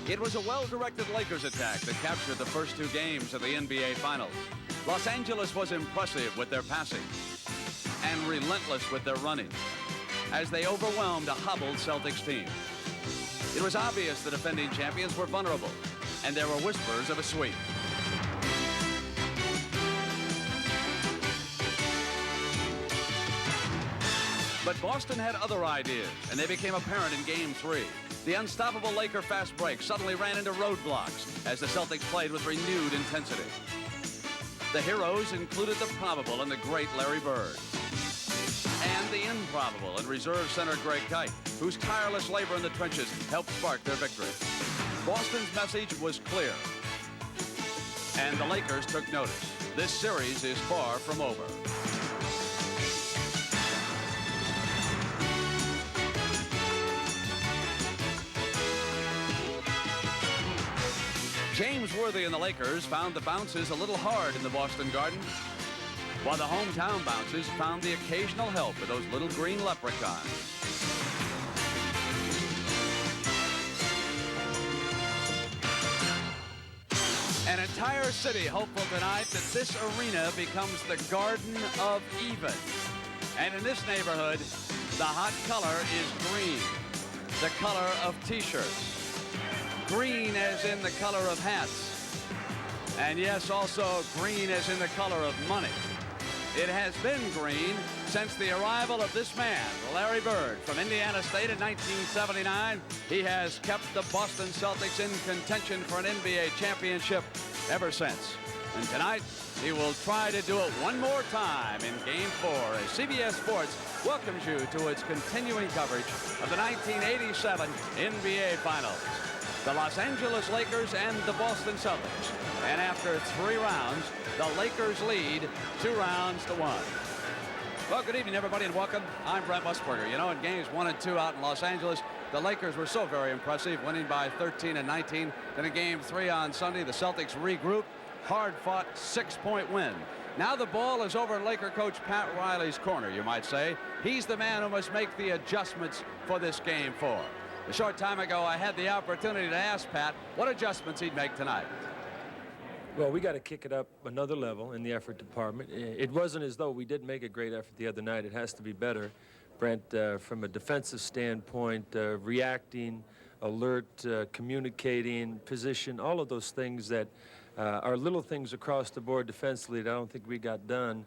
It was a well-directed Lakers attack that captured the first two games of the NBA Finals. Los Angeles was impressive with their passing and relentless with their running as they overwhelmed a hobbled Celtics team. It was obvious the defending champions were vulnerable, and there were whispers of a sweep. But Boston had other ideas, and they became apparent in Game 3. The unstoppable Laker fast break suddenly ran into roadblocks as the Celtics played with renewed intensity. The heroes included the probable and the great Larry Bird, and the improbable and reserve center Greg Kite, whose tireless labor in the trenches helped spark their victory. Boston's message was clear, and the Lakers took notice. This series is far from over. James Worthy and the Lakers found the bounces a little hard in the Boston Garden, while the hometown bounces found the occasional help of those little green leprechauns. An entire city hopeful tonight that this arena becomes the Garden of Even. And in this neighborhood, the hot color is green, the color of T-shirts. Green as in the color of hats. And yes, also green as in the color of money. It has been green since the arrival of this man, Larry Bird, from Indiana State in 1979. He has kept the Boston Celtics in contention for an NBA championship ever since. And tonight, he will try to do it one more time in Game 4 as CBS Sports welcomes you to its continuing coverage of the 1987 NBA Finals. The Los Angeles Lakers and the Boston Celtics. And after 3 rounds, the Lakers lead 2 rounds to 1. Well, good evening, everybody, and welcome. I'm Brent Musburger. You know, in games 1 and 2 out in Los Angeles, the Lakers were so very impressive, winning by 13 and 19. Then in Game 3 on Sunday, the Celtics regrouped. Hard-fought 6-point win. Now the ball is over in Laker coach Pat Riley's corner, you might say. He's the man who must make the adjustments for this Game 4. A short time ago, I had the opportunity to ask Pat what adjustments he'd make tonight. Well, we got to kick it up another level in the effort department. It wasn't as though we didn't make a great effort the other night. It has to be better, Brent, from a defensive standpoint, reacting, alert, communicating, position, all of those things that are little things across the board defensively that I don't think we got done.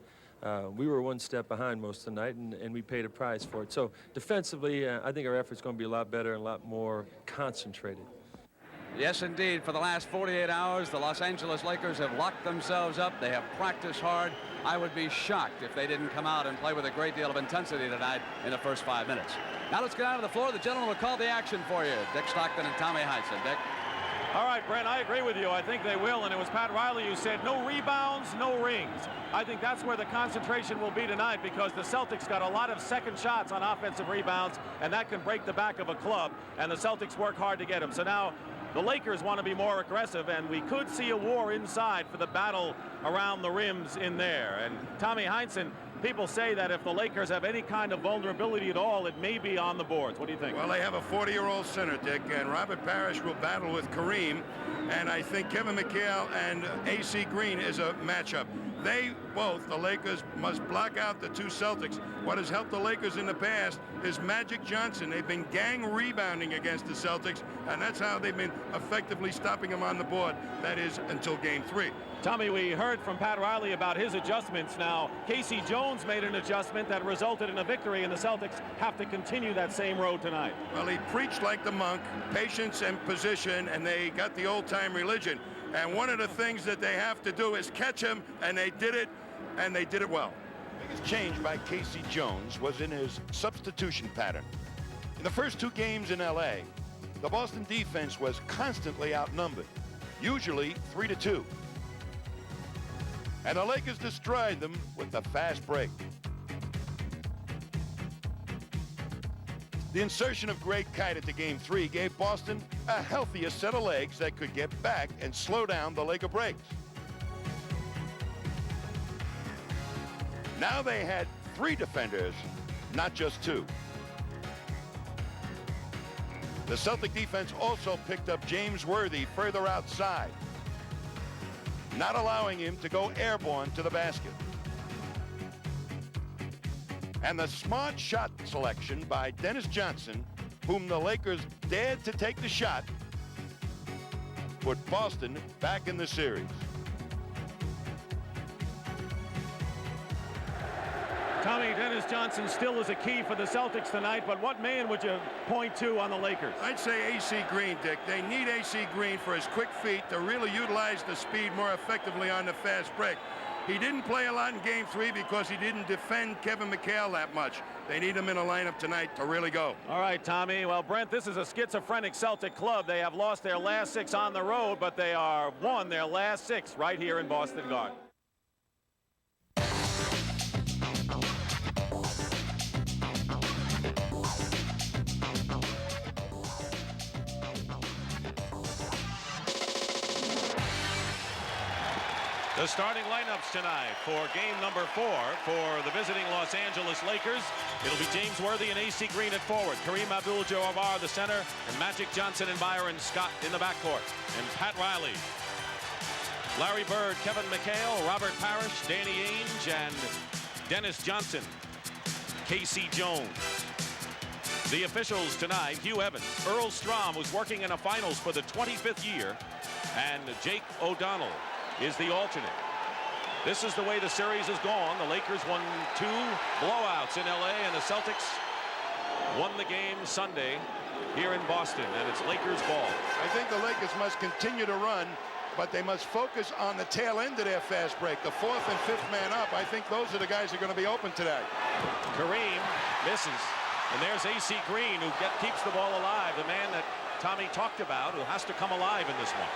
We were one step behind most of the night, and we paid a price for it. So defensively, I think our effort's going to be a lot better and a lot more concentrated. Yes, indeed. For the last 48 hours, the Los Angeles Lakers have locked themselves up. They have practiced hard. I would be shocked if they didn't come out and play with a great deal of intensity tonight in the first 5 minutes. Now let's get out of the floor. The gentleman will call the action for you. Dick Stockton and Tommy Heinsohn. Dick. All right, Brent, I agree with you. I think they will, and it was Pat Riley who said no rebounds, no rings. I think that's where the concentration will be tonight because the Celtics got a lot of second shots on offensive rebounds, and that can break the back of a club, and the Celtics work hard to get them. So now the Lakers want to be more aggressive, and we could see a war inside for the battle around the rims in there. And Tommy Heinsohn, people say that if the Lakers have any kind of vulnerability at all, it may be on the boards. What do you think? Well, they have a 40-year-old center, Dick, and Robert Parris will battle with Kareem, and I think Kevin McHale and A.C. Green is a matchup. They both, the Lakers, must block out the two Celtics. What has helped the Lakers in the past is Magic Johnson. They've been gang rebounding against the Celtics, and that's how they've been effectively stopping them on the board. That is until Game 3. Tommy, we heard from Pat Riley about his adjustments. Now, Casey Jones made an adjustment that resulted in a victory, and the Celtics have to continue that same road tonight. Well, he preached like the monk, patience and position, and they got the old-time religion. And one of the things that they have to do is catch him, and they did it, and they did it well. The biggest change by Casey Jones was in his substitution pattern. In the first 2 games in L.A., the Boston defense was constantly outnumbered, usually 3-2. And the Lakers destroyed them with the fast break. The insertion of Greg Kite at the Game 3 gave Boston a healthier set of legs that could get back and slow down the Laker breaks. Now they had 3 defenders, not just 2. The Celtic defense also picked up James Worthy further outside, not allowing him to go airborne to the basket. And the smart shot selection by Dennis Johnson, whom the Lakers dared to take the shot, put Boston back in the series. Tommy, Dennis Johnson still is a key for the Celtics tonight, but what man would you point to on the Lakers? I'd say AC Green, Dick. They need AC Green for his quick feet to really utilize the speed more effectively on the fast break. He didn't play a lot in Game 3 because he didn't defend Kevin McHale that much. They need him in a lineup tonight to really go. All right, Tommy. Well, Brent, this is a schizophrenic Celtic club. They have lost their last 6 on the road, but they are won their last 6 right here in Boston Garden. The starting lineups tonight for game number 4 for the visiting Los Angeles Lakers. It'll be James Worthy and AC Green at forward, Kareem Abdul-Jabbar the center, and Magic Johnson and Byron Scott in the backcourt. And Pat Riley, Larry Bird, Kevin McHale, Robert Parris, Danny Ainge, and Dennis Johnson, K.C. Jones. The officials tonight, Hugh Evans, Earl Strom, who's working in a finals for the 25th year, and Jake O'Donnell is the alternate. This is the way the series has gone. The Lakers won 2 blowouts in LA, and the Celtics won the game Sunday here in Boston, and it's Lakers ball. I think the Lakers must continue to run, but they must focus on the tail end of their fast break. The 4th and 5th man up, I think those are the guys who are going to be open today. Kareem misses, and there's AC Green, who keeps the ball alive, the man that Tommy talked about, who has to come alive in this one.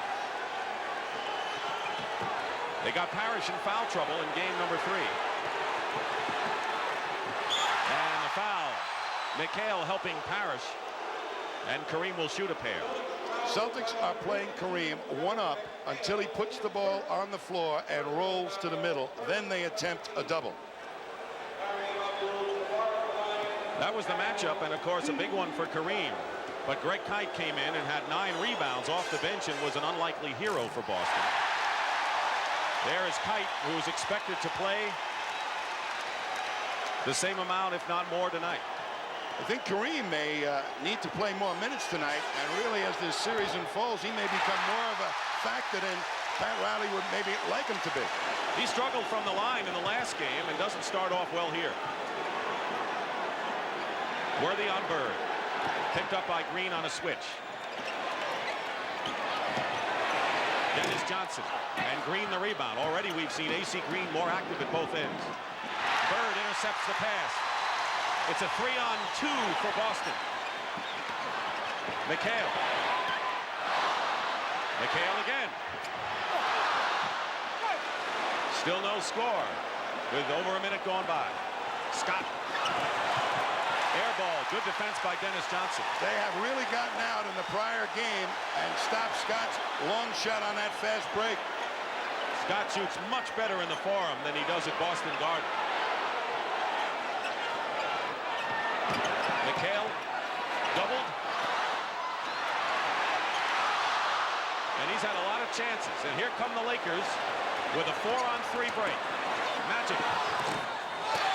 They got Parris in foul trouble in game number 3. And the foul. McHale helping Parris, and Kareem will shoot a pair. Celtics are playing Kareem 1 up until he puts the ball on the floor and rolls to the middle. Then they attempt a double. That was the matchup, and of course a big one for Kareem. But Greg Kite came in and had 9 rebounds off the bench and was an unlikely hero for Boston. There is Kite, who is expected to play the same amount, if not more, tonight. I think Kareem may need to play more minutes tonight, and really as this series unfolds, he may become more of a factor than Pat Riley would maybe like him to be. He struggled from the line in the last game and doesn't start off well here. Worthy on Bird. Picked up by Green on a switch. Dennis Johnson, and Green the rebound. Already we've seen AC Green more active at both ends. Bird intercepts the pass. It's a 3-on-2 for Boston. McHale. McHale again. Still no score with over a minute gone by. Scott. Air ball. Good defense by Dennis Johnson. They have really gotten out in the prior game and stopped Scott's long shot on that fast break. Scott shoots much better in the Forum than he does at Boston Garden. McHale doubled. And he's had a lot of chances. And here come the Lakers with a 4-on-3 break. Magic.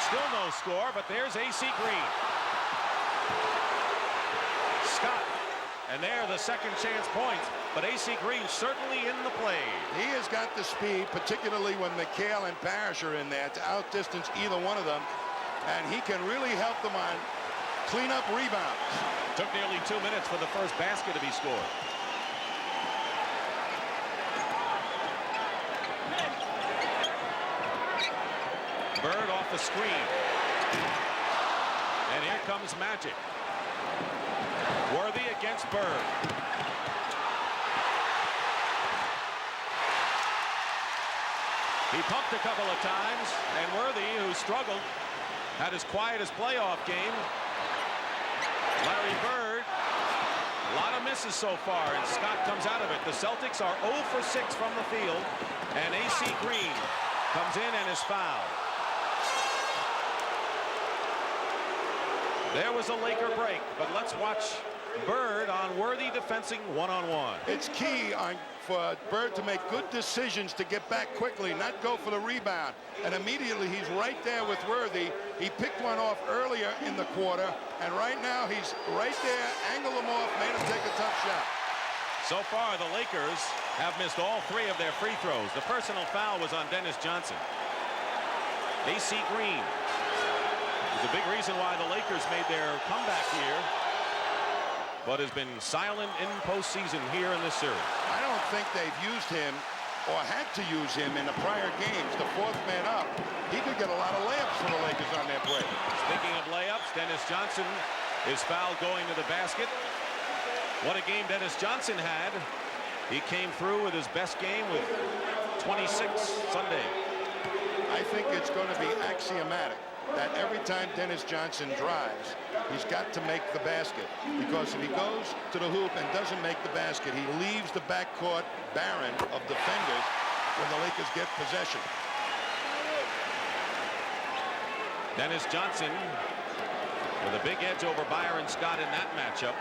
Still no score, but there's AC Green. Scott, and there the second chance points, but AC Green certainly in the play. He has got the speed, particularly when McHale and Parris are in there, to outdistance either one of them, and he can really help them on cleanup rebounds. Took nearly 2 minutes for the first basket to be scored. Bird off the screen. And here comes Magic. Worthy against Bird. He pumped a couple of times, and Worthy, who struggled, had his quietest playoff game. Larry Bird, a lot of misses so far, and Scott comes out of it. The Celtics are 0 for 6 from the field, and AC Green comes in and is fouled. There was a Laker break, but let's watch Bird on Worthy defensing one-on-one. It's key for Bird to make good decisions to get back quickly, not go for the rebound. And immediately he's right there with Worthy. He picked one off earlier in the quarter, and right now he's right there, angled him off, made him take a tough shot. So far, the Lakers have missed all 3 of their free throws. The personal foul was on Dennis Johnson. AC Green is a big reason why the Lakers made their comeback here, but has been silent in postseason here in this series. I don't think they've used him or had to use him in the prior games. The 4th man up, he could get a lot of layups for the Lakers on their break. Speaking of layups, Dennis Johnson is fouled going to the basket. What a game Dennis Johnson had. He came through with his best game with 26 Sunday. I think it's going to be axiomatic that every time Dennis Johnson drives, he's got to make the basket. Because if he goes to the hoop and doesn't make the basket, he leaves the backcourt barren of defenders when the Lakers get possession. Dennis Johnson with a big edge over Byron Scott in that matchup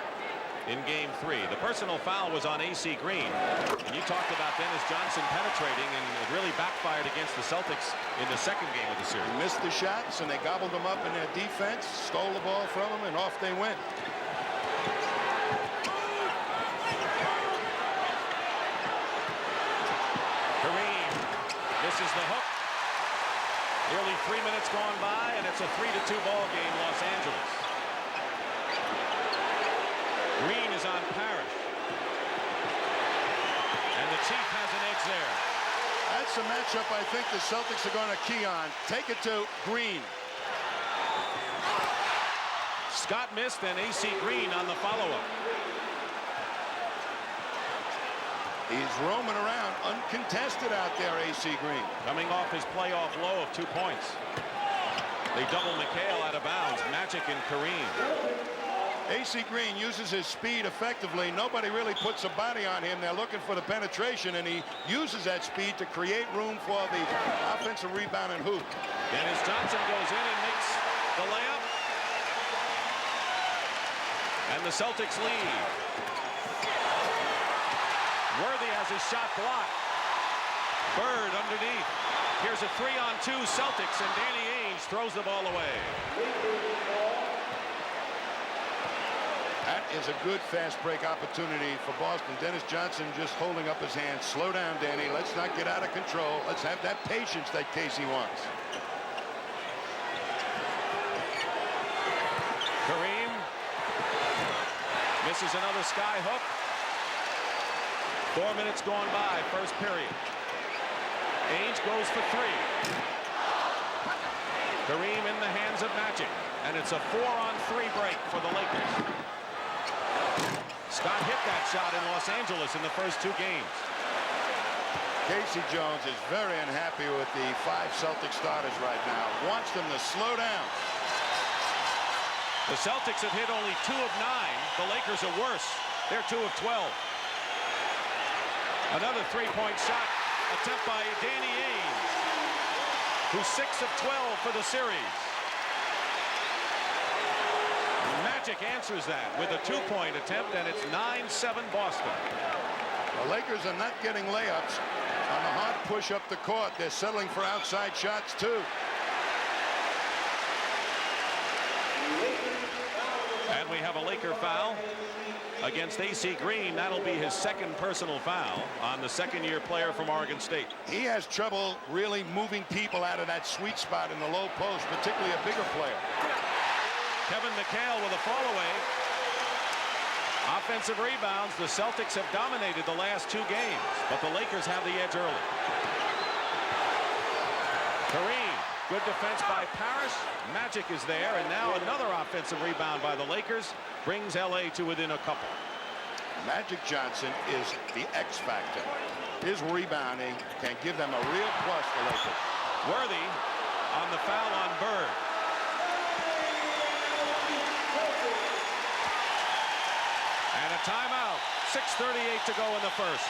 in game 3. The personal foul was on AC Green. And you talked about Dennis Johnson penetrating, and it really backfired against the Celtics in the second game of the series. He missed the shots, and they gobbled them up in their defense, stole the ball from him, and off they went. Kareem misses the hook. Nearly 3 minutes gone by, and it's a 3-2 ball game, Los Angeles. Green is on Parris. And the Chief has an edge there. That's a matchup I think the Celtics are going to key on. Take it to Green. Scott missed, and AC Green on the follow-up. He's roaming around uncontested out there, AC Green. Coming off his playoff low of 2 points. They double McHale out of bounds. Magic and Kareem. AC Green uses his speed effectively. Nobody really puts a body on him. They're looking for the penetration, and he uses that speed to create room for the offensive rebound and hoop. Dennis Johnson goes in and makes the layup. And the Celtics lead. Worthy has his shot blocked. Bird underneath. Here's a 3-on-2 Celtics, and Danny Ainge throws the ball away. That is a good fast break opportunity for Boston. Dennis Johnson just holding up his hands. Slow down, Danny. Let's not get out of control. Let's have that patience that Casey wants. Kareem misses another sky hook. 4 minutes gone by, first period. Ainge goes for 3. Kareem in the hands of Magic, and it's a 4-on-3 break for the Lakers. Scott hit that shot in Los Angeles in the first 2 games. Casey Jones is very unhappy with the 5 Celtic starters right now. Wants them to slow down. The Celtics have hit only 2 of 9. The Lakers are worse. They're 2 of 12. Another 3-point shot attempt by Danny Ainge, who's 6 of 12 for the series. Magic answers that with a 2-point attempt, and it's 9-7 Boston. The Lakers are not getting layups on the hard push up the court. They're settling for outside shots, too. And we have a Laker foul against AC Green. That'll be his 2nd personal foul on the 2nd-year player from Oregon State. He has trouble really moving people out of that sweet spot in the low post, particularly a bigger player. Kevin McHale with a fall away. Offensive rebounds. The Celtics have dominated the last 2 games, but the Lakers have the edge early. Kareem, good defense by Parris. Magic is there, and now another offensive rebound by the Lakers brings LA to within a couple. Magic Johnson is the X factor. His rebounding can give them a real plus, the Lakers. Worthy on the foul on Bird. And a timeout. 6:38 to go in the first.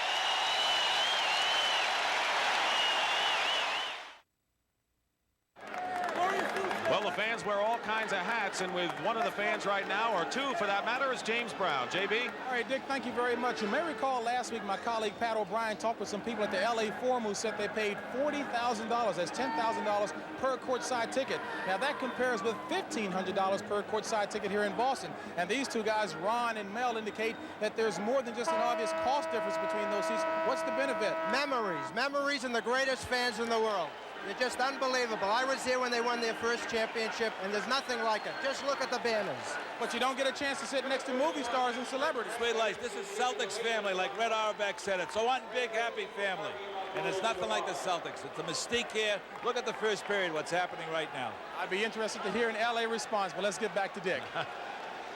Well, the fans fans wear all kinds of hats, and with one of the fans right now, or two for that matter, is James Brown. JB? All right, Dick, thank you very much. You may recall last week my colleague Pat O'Brien talked with some people at the LA Forum who said they paid $40,000. That's $10,000 per courtside ticket. Now that compares with $1,500 per courtside ticket here in Boston. And these two guys, Ron and Mel, indicate that there's more than just an obvious cost difference between those seats. What's the benefit? Memories, and the greatest fans in the world. They're just unbelievable. I was there when they won their first championship, and there's nothing like it. Just look at the banners. But you don't get a chance to sit next to movie stars and celebrities. Sweet life. This is Celtics family, like Red Auerbach said. It's a one big happy family. And it's nothing like the Celtics. It's a mystique here. Look at the first period, what's happening right now. I'd be interested to hear an LA response, but let's get back to Dick.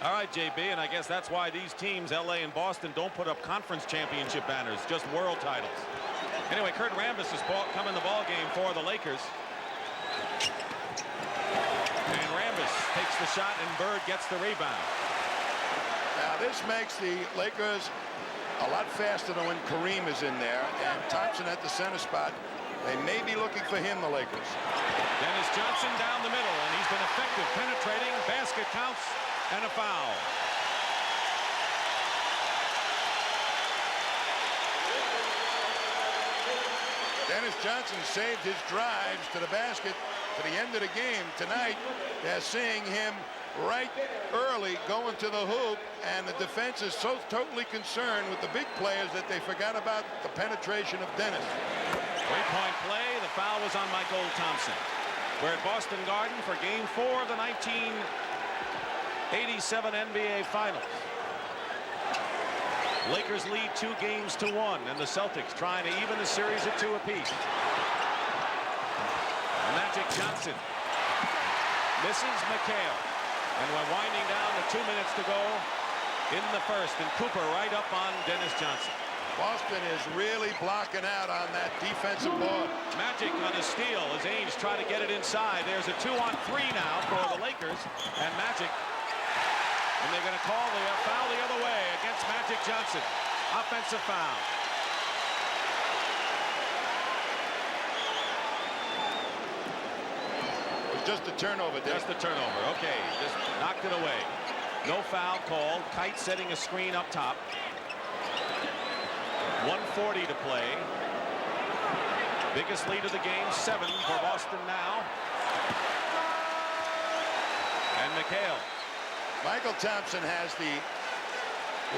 All right, JB, and I guess that's why these teams, LA and Boston, don't put up conference championship banners, just world titles. Anyway, Kurt Rambis is come in the ball game for the Lakers. And Rambis takes the shot, and Bird gets the rebound. Now this makes the Lakers a lot faster than when Kareem is in there, and Thompson at the center spot. They may be looking for him, the Lakers. Dennis Johnson down the middle, and he's been effective penetrating. Basket counts, and a foul. Dennis Johnson saved his drives to the basket to the end of the game. Tonight, they're seeing him right early going to the hoop, and the defense is so totally concerned with the big players that they forgot about the penetration of Dennis. Three-point play. The foul was on Mychal Thompson. We're at Boston Garden for Game 4 of the 1987 NBA Finals. Lakers lead 2-1, and the Celtics trying to even the series at 2 apiece. Magic Johnson misses McHale, and we're winding down to 2 minutes to go in the first, and Cooper right up on Dennis Johnson. Boston is really blocking out on that defensive board. Magic on a steal as Ainge try to get it inside. There's a 2-on-3 now for the Lakers, and Magic. And they're going to call the foul the other way against Magic Johnson. Offensive foul. It was just a turnover, Dick. Just a turnover. Okay, just knocked it away. No foul called. Kite setting a screen up top. 1:40 to play. Biggest lead of the game, 7 for Boston now. And McHale. Mychal Thompson has the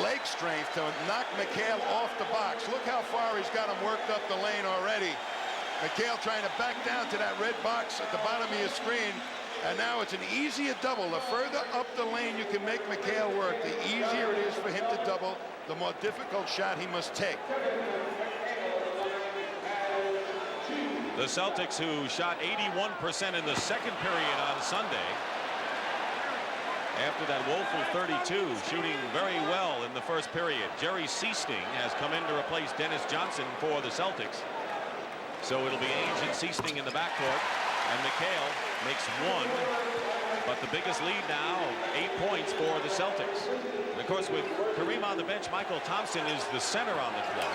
leg strength to knock McHale off the box. Look how far he's got him worked up the lane already. McHale trying to back down to that red box at the bottom of your screen. And now it's an easier double. The further up the lane you can make McHale work, the easier it is for him to double, the more difficult shot he must take. The Celtics, who shot 81% in the second period on Sunday, after that woeful 32, shooting very well in the first period. Jerry Sichting has come in to replace Dennis Johnson for the Celtics. So it'll be Ainge and Sichting in the backcourt, and McHale makes 1. But the biggest lead now, 8 points for the Celtics. And of course, with Kareem on the bench, Mychal Thompson is the center on the floor,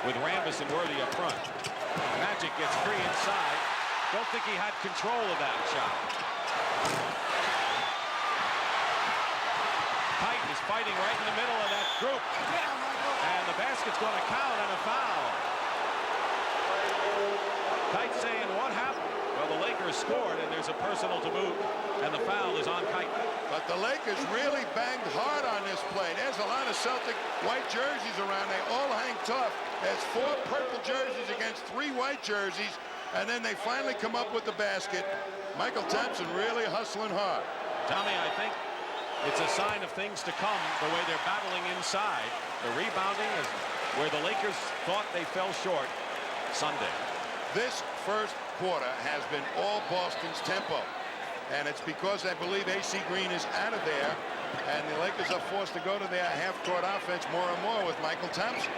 with Rambis and Worthy up front. Magic gets free inside. Don't think he had control of that shot. Kite is fighting right in the middle of that group. And the basket's going to count on a foul. Kite saying, what happened? Well, the Lakers scored, and there's a personal to boot, and the foul is on Kite. But the Lakers really banged hard on this play. There's a lot of Celtic white jerseys around. They all hang tough. There's 4 purple jerseys against 3 white jerseys, and then they finally come up with the basket. Mychal Thompson really hustling hard. Tommy, I think it's a sign of things to come, the way they're battling inside. The rebounding is where the Lakers thought they fell short Sunday. This first quarter has been all Boston's tempo, and it's because I believe AC Green is out of there, and the Lakers are forced to go to their half-court offense more and more with Mychal Thompson.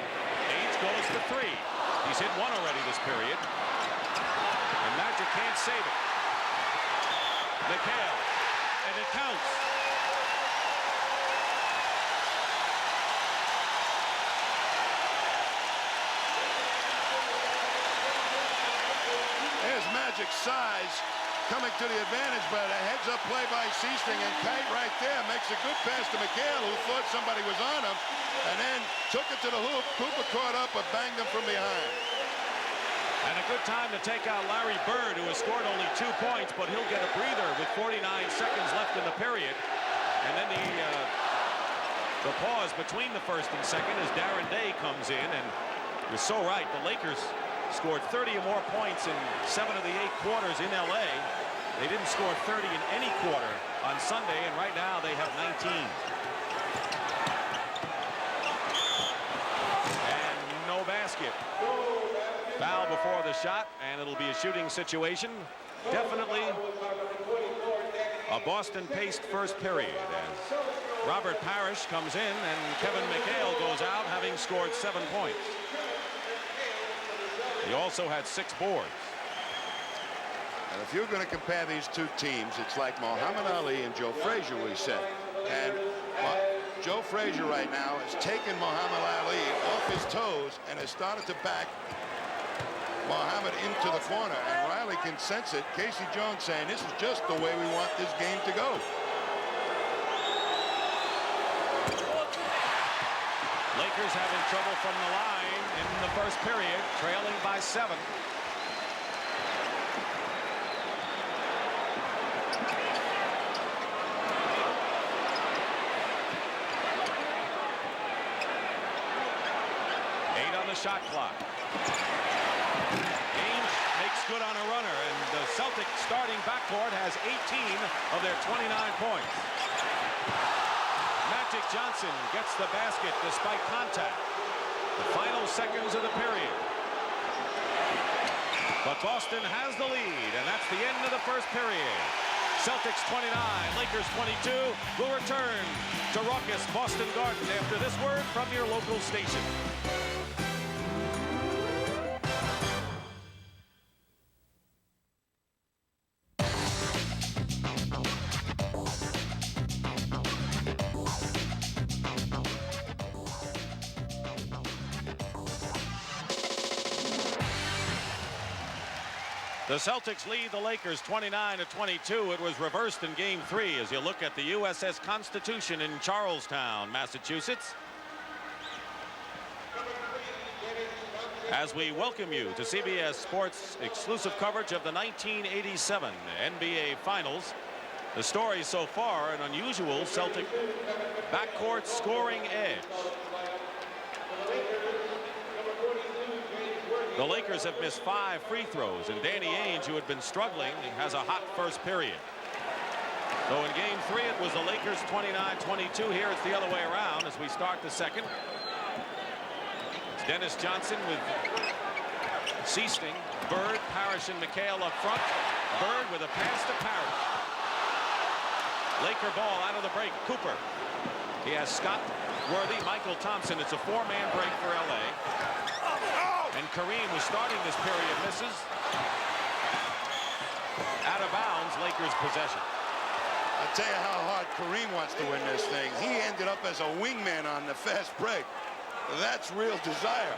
Ainge goes for 3. He's hit 1 already this period, and Magic can't save it. McHale, and it counts. There's Magic's size coming to the advantage, but a heads-up play by Sichting, and Kite right there makes a good pass to McHale, who thought somebody was on him, and then took it to the hoop. Cooper caught up, but banged him from behind. And a good time to take out Larry Bird, who has scored only 2 points, but he'll get a breather with 49 seconds left in the period. And then the pause between the first and second as Darren Daye comes in, and you're so right. The Lakers scored 30 or more points in 7 of the 8 quarters in LA. They didn't score 30 in any quarter on Sunday, and right now they have 19. And no basket. Foul before the shot, and it'll be a shooting situation. Definitely a Boston-paced first period as Robert Parris comes in and Kevin McHale goes out, having scored 7 points. He also had 6 boards. And if you're going to compare these two teams, it's like Muhammad Ali and Joe Frazier, we said. And Joe Frazier right now has taken Muhammad Ali off his toes and has started to back Muhammad into the corner. And Riley can sense it. Casey Jones saying this is just the way we want this game to go. Lakers having trouble from the line in the first period, trailing by 7. The shot clock. Ainge makes good on a runner, and the Celtics starting backcourt has 18 of their 29 points. Magic Johnson gets the basket despite contact. The final seconds of the period. But Boston has the lead, and that's the end of the first period. Celtics 29, Lakers 22. We'll return to raucous Boston Garden after this word from your local station. The Celtics lead the Lakers 29-22. It was reversed in Game 3 as you look at the USS Constitution in Charlestown, Massachusetts. As we welcome you to CBS Sports exclusive coverage of the 1987 NBA Finals. The story so far, an unusual Celtic backcourt scoring edge. The Lakers have missed 5 free throws, and Danny Ainge, who had been struggling, has a hot first period. So in Game 3, it was the Lakers 29-22. Here it's the other way around as we start the second. It's Dennis Johnson with Sichting, Bird, Parris, and McHale up front. Bird with a pass to Parris. Laker ball out of the break. Cooper. He has Scott, Worthy, Mychal Thompson. It's a 4-man break for LA. And Kareem, who's starting this period, misses. Out of bounds, Lakers possession. I'll tell you how hard Kareem wants to win this thing. He ended up as a wingman on the fast break. That's real desire.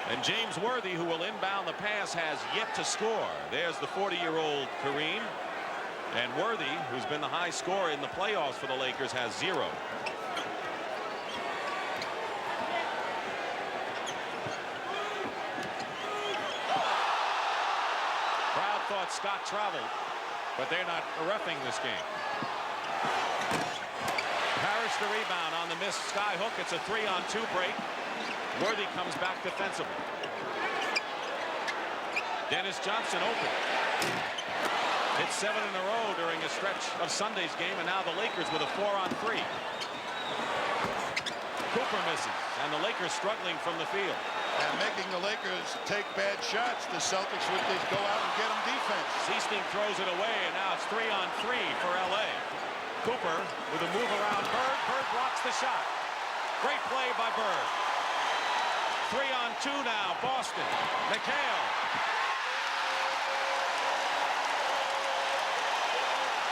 And James Worthy, who will inbound the pass, has yet to score. There's the 40-year-old Kareem. And Worthy, who's been the high scorer in the playoffs for the Lakers, has 0. Thought Scott traveled, but they're not reffing this game. Parris the rebound on the missed sky hook. It's a 3-on-2 break. Worthy comes back defensively. Dennis Johnson open. Hit 7 in a row during a stretch of Sunday's game, and now the Lakers with a 4-on-3. Cooper misses, and the Lakers struggling from the field. And making the Lakers take bad shots. The Celtics with this go out and get them defense. Sichting throws it away, and now it's 3-on-3 for LA. Cooper with a move around Bird. Bird blocks the shot. Great play by Bird. 3-on-2 now, Boston. McHale.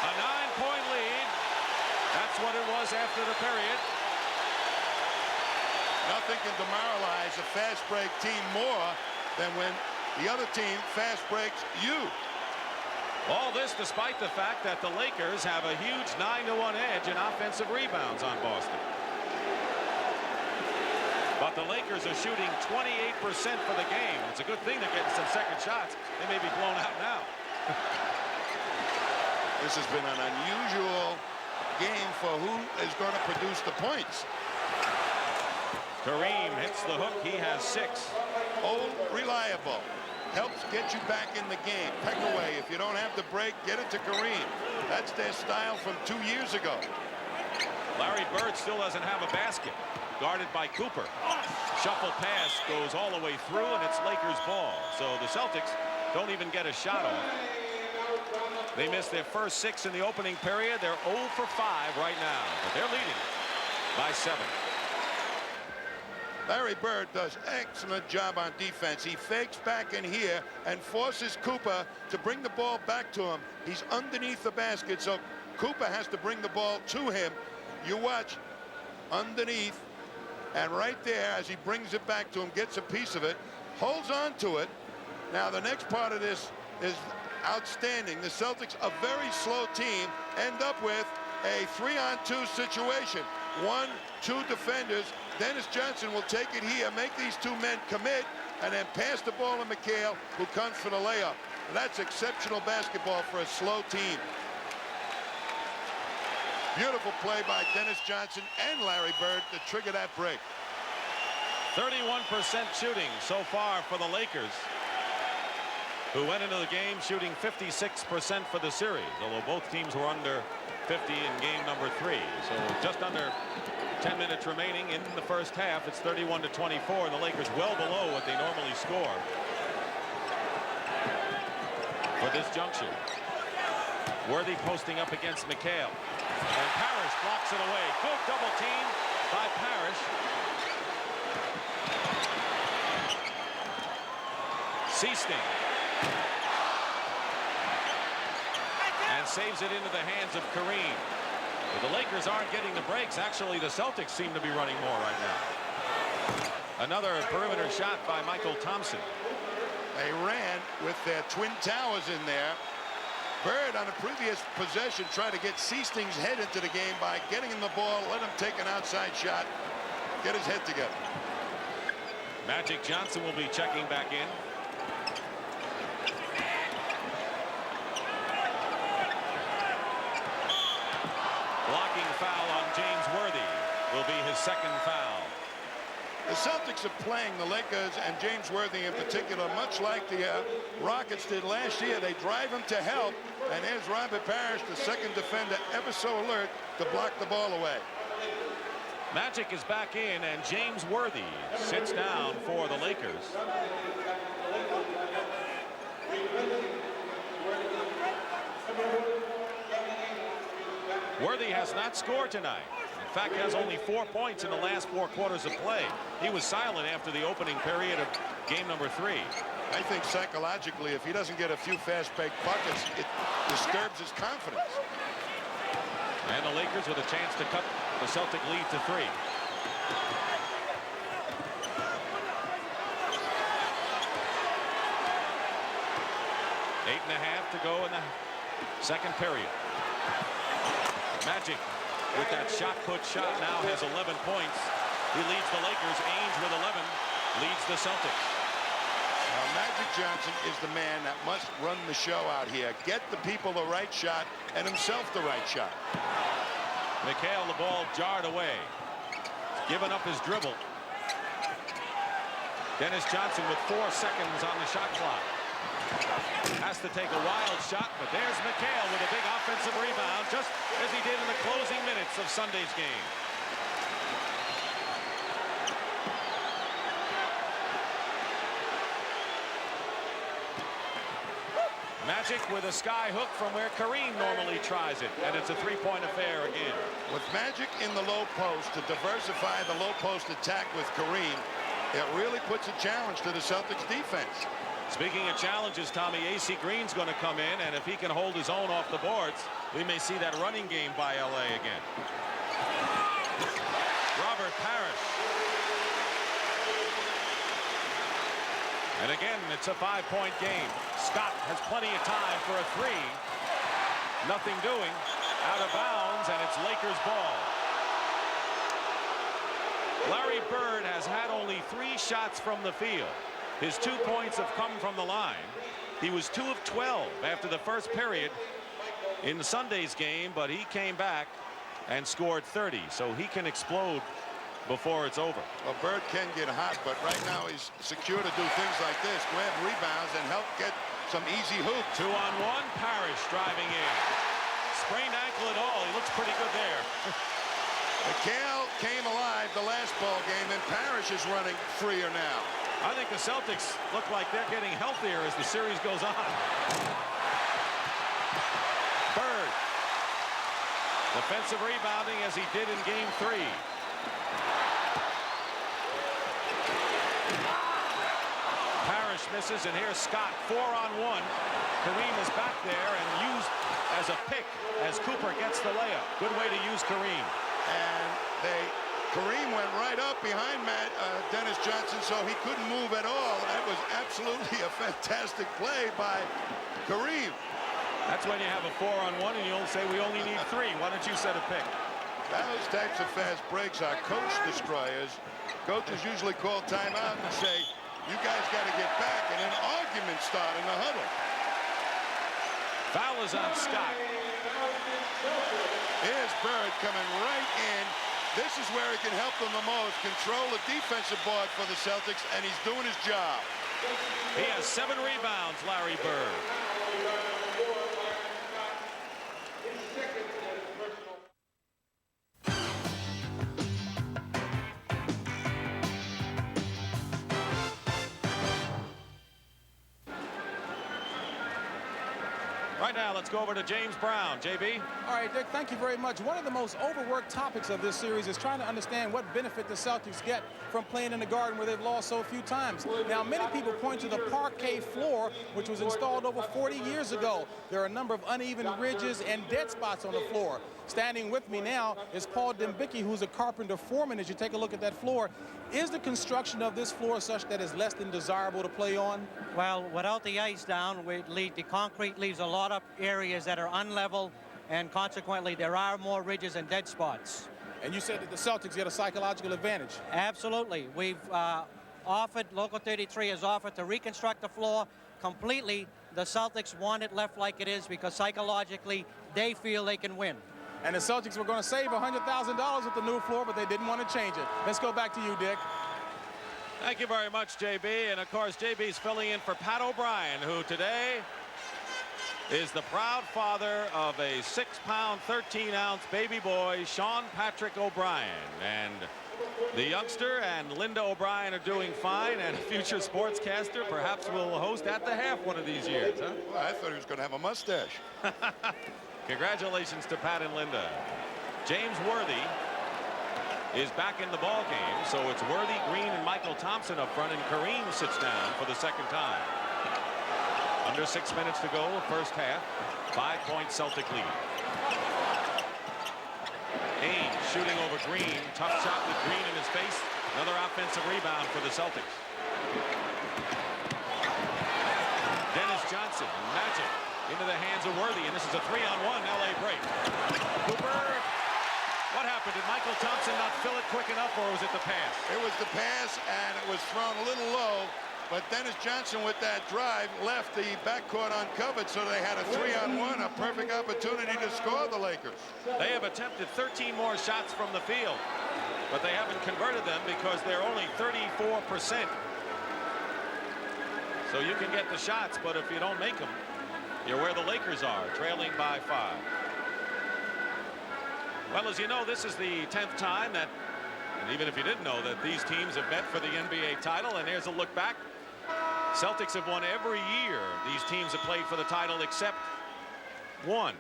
A 9-point lead. That's what it was after the period. Nothing can demoralize a fast break team more than when the other team fast breaks you. All this despite the fact that the Lakers have a huge 9-1 edge in offensive rebounds on Boston. But the Lakers are shooting 28% for the game. It's a good thing they're getting some second shots. They may be blown out now. This has been an unusual game for who is going to produce the points. Kareem hits the hook. He has 6. Old, reliable. Helps get you back in the game. Peck away. If you don't have the break, get it to Kareem. That's their style from 2 years ago. Larry Bird still doesn't have a basket. Guarded by Cooper. Shuffle pass goes all the way through, and it's Lakers ball. So the Celtics don't even get a shot off. They missed their first 6 in the opening period. They're 0 for 5 right now, but they're leading by 7. Larry Bird does excellent job on defense. He fakes back in here and forces Cooper to bring the ball back to him. He's underneath the basket, so Cooper has to bring the ball to him. You watch underneath, and right there as he brings it back to him, gets a piece of it, holds on to it. Now the next part of this is outstanding. The Celtics, a very slow team, end up with a 3-on-2 situation. 1, 2 defenders. Dennis Johnson will take it here, make these 2 men commit, and then pass the ball to McHale, who comes for the layup. And that's exceptional basketball for a slow team. Beautiful play by Dennis Johnson and Larry Bird to trigger that break. 31% shooting so far for the Lakers, who went into the game shooting 56% for the series, although both teams were under 50 in game number 3. So just under 10 minutes remaining in the first half. It's 31-24, and the Lakers well below what they normally score for this junction. Worthy posting up against McHale, and Parris blocks it away. Good double team by Parris. Sichting, and saves it into the hands of Kareem. But the Lakers aren't getting the breaks. Actually, the Celtics seem to be running more right now. Another perimeter shot by Mychal Thompson. They ran with their twin towers in there. Bird on a previous possession tried to get Sichting's head into the game by getting him the ball, let him take an outside shot, get his head together. Magic Johnson will be checking back in. Blocking foul on James Worthy will be his 2nd foul. The Celtics are playing the Lakers and James Worthy in particular much like the Rockets did last year. They drive him to help, and there's Robert Parris, the 2nd defender, ever so alert to block the ball away. Magic is back in, and James Worthy sits down for the Lakers. Worthy has not scored tonight. In fact, has only 4 points in the last 4 quarters of play. He was silent after the opening period of game number 3. I think psychologically, if he doesn't get a few fast-break buckets, it disturbs his confidence. And the Lakers with a chance to cut the Celtic lead to 3. Eight and a half to go in the 2nd period. Magic with that shot put shot now has 11 points. He leads the Lakers. Ainge with 11 leads the Celtics. Now, Magic Johnson is the man that must run the show out here. Get the people the right shot and himself the right shot. McHale, the ball jarred away. Giving up his dribble. Dennis Johnson with 4 seconds on the shot clock. Has to take a wild shot, but there's McHale with a big offensive rebound, just as he did in the closing minutes of Sunday's game. Magic with a sky hook from where Kareem normally tries it, and it's a 3-point affair again. With Magic in the low post to diversify the low post attack with Kareem, it really puts a challenge to the Celtics defense. Speaking of challenges, Tommy, A.C. Green's going to come in, and if he can hold his own off the boards, we may see that running game by L.A. again. Robert Parris. And again, it's a 5-point game. Scott has plenty of time for a three. Nothing doing. Out of bounds, and it's Lakers ball. Larry Bird has had only 3 shots from the field. His 2 points have come from the line. He was 2 of 12 after the first period in Sunday's game, but he came back and scored 30, so he can explode before it's over. Well, Bird can get hot, but right now he's secure to do things like this, grab rebounds and help get some easy hoops. 2-on-1, Parris driving in. Sprained ankle at all. He looks pretty good there. McHale came alive the last ball game, and Parris is running freer now. I think the Celtics look like they're getting healthier as the series goes on. Bird. Defensive rebounding as he did in game 3. Parrish misses, and here's Scott, 4-on-1. Kareem is back there and used as a pick as Cooper gets the layup. Good way to use Kareem. And Kareem went right up behind Dennis Johnson, so he couldn't move at all. That was absolutely a fantastic play by Kareem. That's when you have a 4-on-1 and you'll say we only need 3. Why don't you set a pick? Those types of fast breaks are coach destroyers. Coaches usually call timeout and say, you guys got to get back, and then arguments start in the huddle. Foul is on Scott. Here's Bird coming right in. This is where he can help them the most. Control the defensive board for the Celtics, and he's doing his job. He has 7 rebounds, Larry Bird. Right now, let's go over to James Brown. JB? All right, Dick, thank you very much. One of the most overworked topics of this series is trying to understand what benefit the Celtics get from playing in the Garden where they've lost so few times. Now, many people point to the parquet floor, which was installed over 40 years ago. There are a number of uneven ridges and dead spots on the floor. Standing with me now is Paul Dembicki, who's a carpenter foreman. As you take a look at that floor, is the construction of this floor such that it's less than desirable to play on? Well, without the ice down, the concrete leaves a lot of areas that are unlevel, and consequently there are more ridges and dead spots. And you said that the Celtics get a psychological advantage. Absolutely. We've offered, Local 33 has offered to reconstruct the floor completely. The Celtics want it left like it is because psychologically they feel they can win. And the Celtics were going to save $100,000 with the new floor, but they didn't want to change it. Let's go back to you, Dick. Thank you very much, JB. And, of course, JB's filling in for Pat O'Brien, who today is the proud father of a 6-pound, 13-ounce baby boy, Sean Patrick O'Brien. And the youngster and Linda O'Brien are doing fine, and future sportscaster perhaps will host At the Half one of these years, huh? Well, I thought he was going to have a mustache. Congratulations to Pat and Linda. James Worthy is back in the ball game, so it's Worthy, Green, and Mychal Thompson up front, and Kareem sits down for the second time. Under 6 minutes to go, first half. 5-point Celtic lead. Ainge shooting over Green. Tough shot with Green in his face. Another offensive rebound for the Celtics. Dennis Johnson, magic, into the hands of Worthy, and this is a 3-on-1 LA break. Cooper. What happened? Did Mychal Thompson not fill it quick enough, or was it the pass? It was the pass, and it was thrown a little low. But Dennis Johnson with that drive left the backcourt uncovered, so they had a 3-on-1, a perfect opportunity to score the Lakers. They have attempted 13 more shots from the field, but they haven't converted them because they're only 34%. So you can get the shots, but if you don't make them, you're where the Lakers are, trailing by 5. Well, as you know, this is the 10th time that, and even if you didn't know, that these teams have met for the NBA title, and here's a look back. Celtics have won every year. These teams have played for the title except one.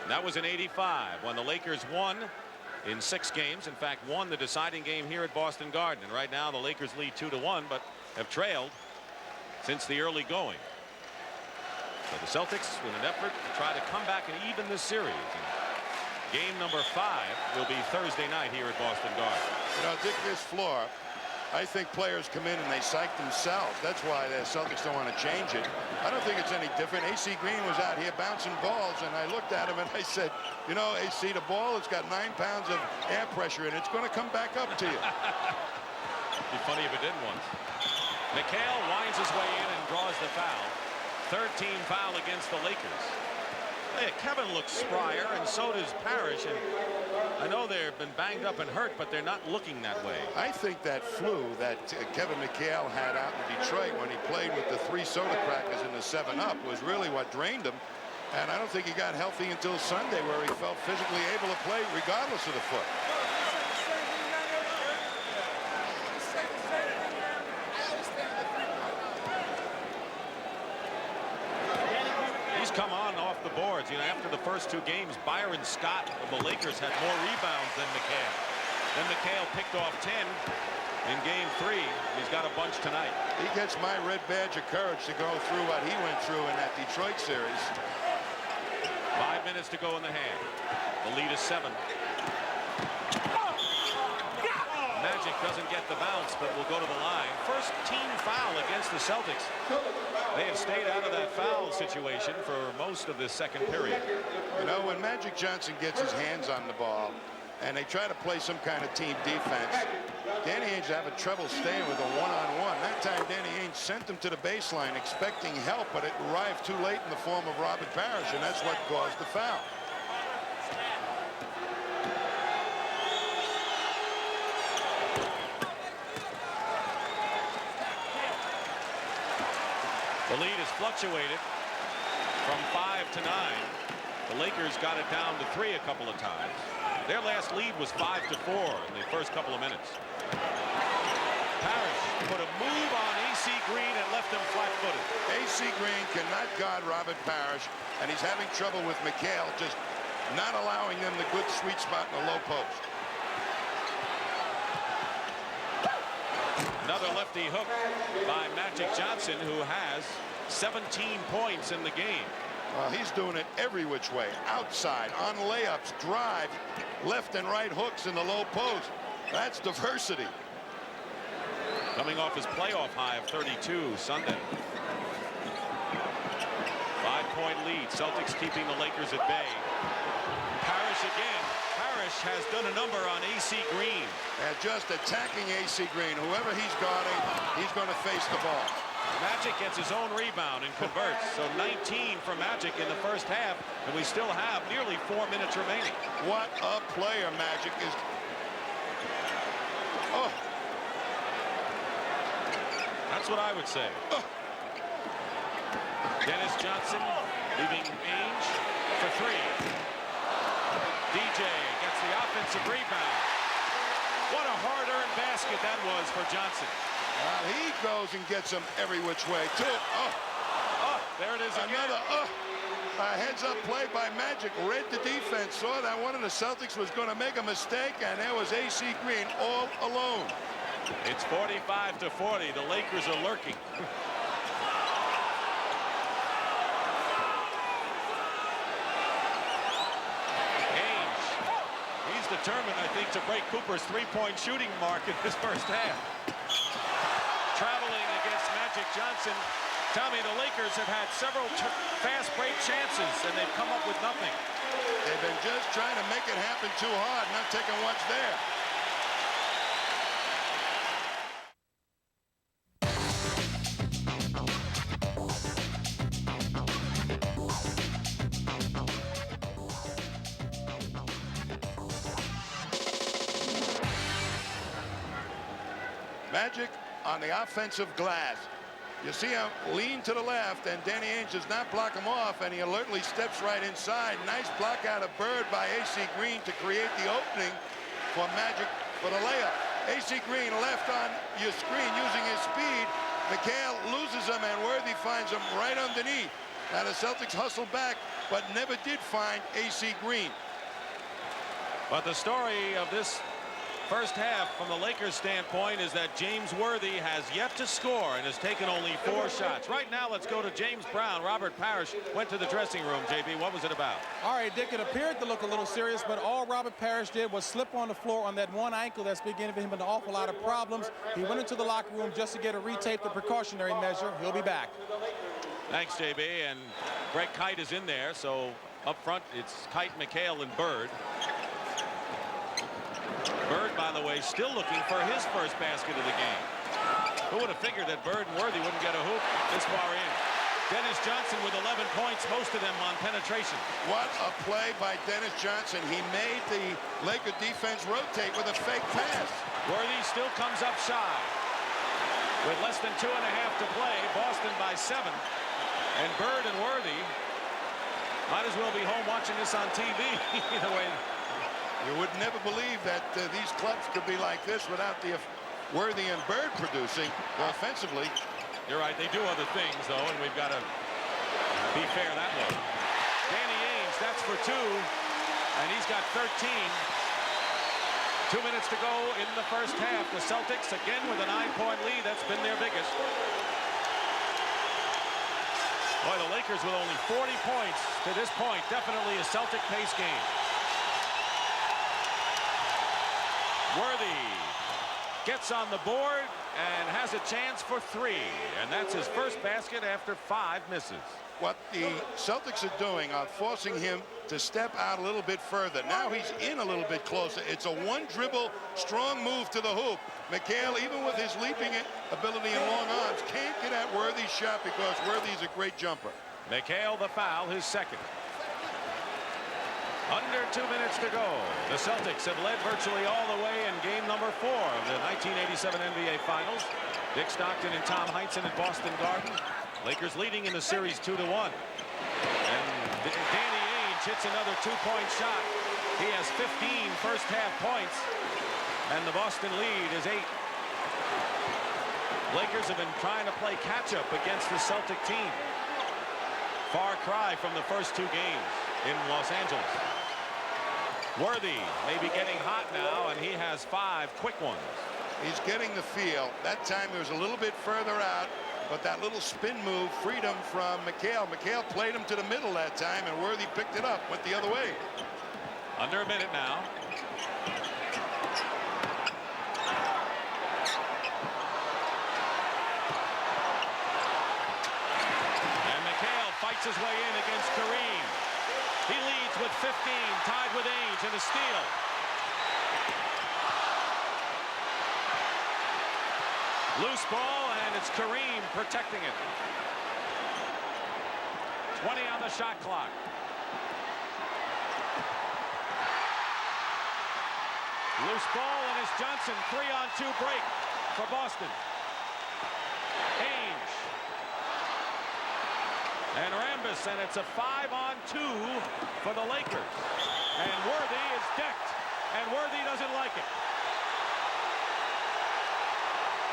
That was in '85 when the Lakers won in 6 games. In fact, won the deciding game here at Boston Garden. And right now the Lakers lead 2-1, but have trailed since the early going. So the Celtics, with an effort to try to come back and even this series. And game number 5 will be Thursday night here at Boston Garden. You know, Dick, this floor I think players come in and they psych themselves. That's why the Celtics don't want to change it. I don't think it's any different. AC Green was out here bouncing balls, and I looked at him and I said, you know, AC, the ball has got 9 pounds of air pressure in it. It's going to come back up to you. It'd be funny if it didn't once. McHale winds his way in and draws the foul. Third team foul against the Lakers. Hey, Kevin looks sprier, and so does Parris. And I know they've been banged up and hurt, but they're not looking that way. I think that flu that Kevin McHale had out in Detroit when he played with the 3 soda crackers in the 7-Up was really what drained him. And I don't think he got healthy until Sunday, where he felt physically able to play regardless of the foot. Come on off the boards. You know, after the first 2 games, Byron Scott of the Lakers had more rebounds than McHale. Then McHale picked off 10 in game 3. He's got a bunch tonight. He gets my red badge of courage to go through what he went through in that Detroit series. 5 minutes to go in the hand. The lead is 7. Magic doesn't get the bounce, but will go to the line. First team foul against the Celtics. They have stayed out of that foul situation for most of this second period. You know, when Magic Johnson gets his hands on the ball and they try to play some kind of team defense, Danny Ainge having trouble staying with a one-on-one. That time Danny Ainge sent him to the baseline expecting help, but it arrived too late in the form of Robert Parris, and that's what caused the foul. The lead has fluctuated from 5 to 9. The Lakers got it down to 3 a couple of times. Their last lead was 5 to 4 in the first couple of minutes. Parris put a move on AC Green and left him flat-footed. AC Green cannot guard Robert Parris, and he's having trouble with McHale, just not allowing them the good sweet spot in the low post. Another lefty hook by Magic Johnson, who has 17 points in the game. Well, he's doing it every which way. Outside, on layups, drive, left and right hooks in the low post. That's diversity. Coming off his playoff high of 32 Sunday. 5-point lead. Celtics keeping the Lakers at bay. Parris again. Parris has done a number on AC Green. And just attacking AC Green. Whoever he's guarding, he's going to face the ball. Magic gets his own rebound and converts. So 19 for Magic in the first half, and we still have nearly 4 minutes remaining. What a player Magic is. Oh. That's what I would say. Oh. Dennis Johnson leaving Ainge for 3. DJ gets the offensive rebound. What a hard-earned basket that was for Johnson. He goes and gets him every which way, too. Oh, there it is again. Another, a heads-up play by Magic. Read the defense, saw that one of the Celtics was going to make a mistake, and there was AC Green all alone. It's 45 to 40. The Lakers are lurking. Ainge, he's determined, I think, to break Cooper's three-point shooting mark in this first half. Traveling against Magic Johnson. Tommy, the Lakers have had several fast break chances, and they've come up with nothing. They've been just trying to make it happen too hard, not taking what's there. Magic on the offensive glass. You see him lean to the left, and Danny Ainge does not block him off, and he alertly steps right inside. Nice block out of Bird by AC Green to create the opening for Magic for the layup. AC Green left on your screen using his speed. McHale loses him, and Worthy finds him right underneath. Now the Celtics hustle back, but never did find AC Green. But the story of this first half from the Lakers standpoint is that James Worthy has yet to score and has taken only 4 shots. Right now, let's go to James Brown. Robert Parris went to the dressing room. JB, what was it about? All right, Dick, it appeared to look a little serious, but all Robert Parris did was slip on the floor on that one ankle that's been giving him an awful lot of problems. He went into the locker room just to get a retape, the precautionary measure. He'll be back. Thanks, JB. And Greg Kite is in there, so up front it's Kite, McHale, and Bird. Bird, by the way, still looking for his first basket of the game. Who would have figured that Bird and Worthy wouldn't get a hoop this far in? Dennis Johnson with 11 points, most of them on penetration. What a play by Dennis Johnson. He made the Laker defense rotate with a fake pass. Worthy still comes up shy. With less than 2.5 to play, Boston by 7. And Bird and Worthy might as well be home watching this on TV. Either way. You would never believe that these clubs could be like this without the Worthy and Bird producing offensively. You're right, they do other things, though, and we've got to be fair that way. Danny Ainge, that's for 2, and he's got 13. 2 minutes to go in the first half. The Celtics, again, with a 9-point lead. That's been their biggest. Boy, the Lakers with only 40 points to this point. Definitely a Celtic pace game. Worthy gets on the board and has a chance for 3, and that's his first basket after 5 misses. What the Celtics are doing are forcing him to step out a little bit further. Now he's in a little bit closer. It's a one-dribble, strong move to the hoop. McHale, even with his leaping ability and long arms, can't get at Worthy's shot because Worthy's a great jumper. McHale the foul, his second. Under 2 minutes to go. The Celtics have led virtually all the way in game number 4 of the 1987 NBA Finals. Dick Stockton and Tom Heinsohn at Boston Garden. Lakers leading in the series 2-1. And Danny Ainge hits another 2-point shot. He has 15 first half points. And the Boston lead is 8. Lakers have been trying to play catch up against the Celtic team. Far cry from the first 2 games in Los Angeles. Worthy may be getting hot now, and he has 5 quick ones. He's getting the feel. That time he was a little bit further out, but that little spin move freed him from McHale. McHale played him to the middle that time, and Worthy picked it up, went the other way. Under a minute now. And McHale fights his way in against Kareem. He leads with 15, tied with Ainge, and a steal. Loose ball, and it's Kareem protecting it. 20 on the shot clock. Loose ball, and it's Johnson. 3-on-2 break for Boston. Ainge. And Rambis, and it's a 5-on-2 for the Lakers. And Worthy is decked, and Worthy doesn't like it.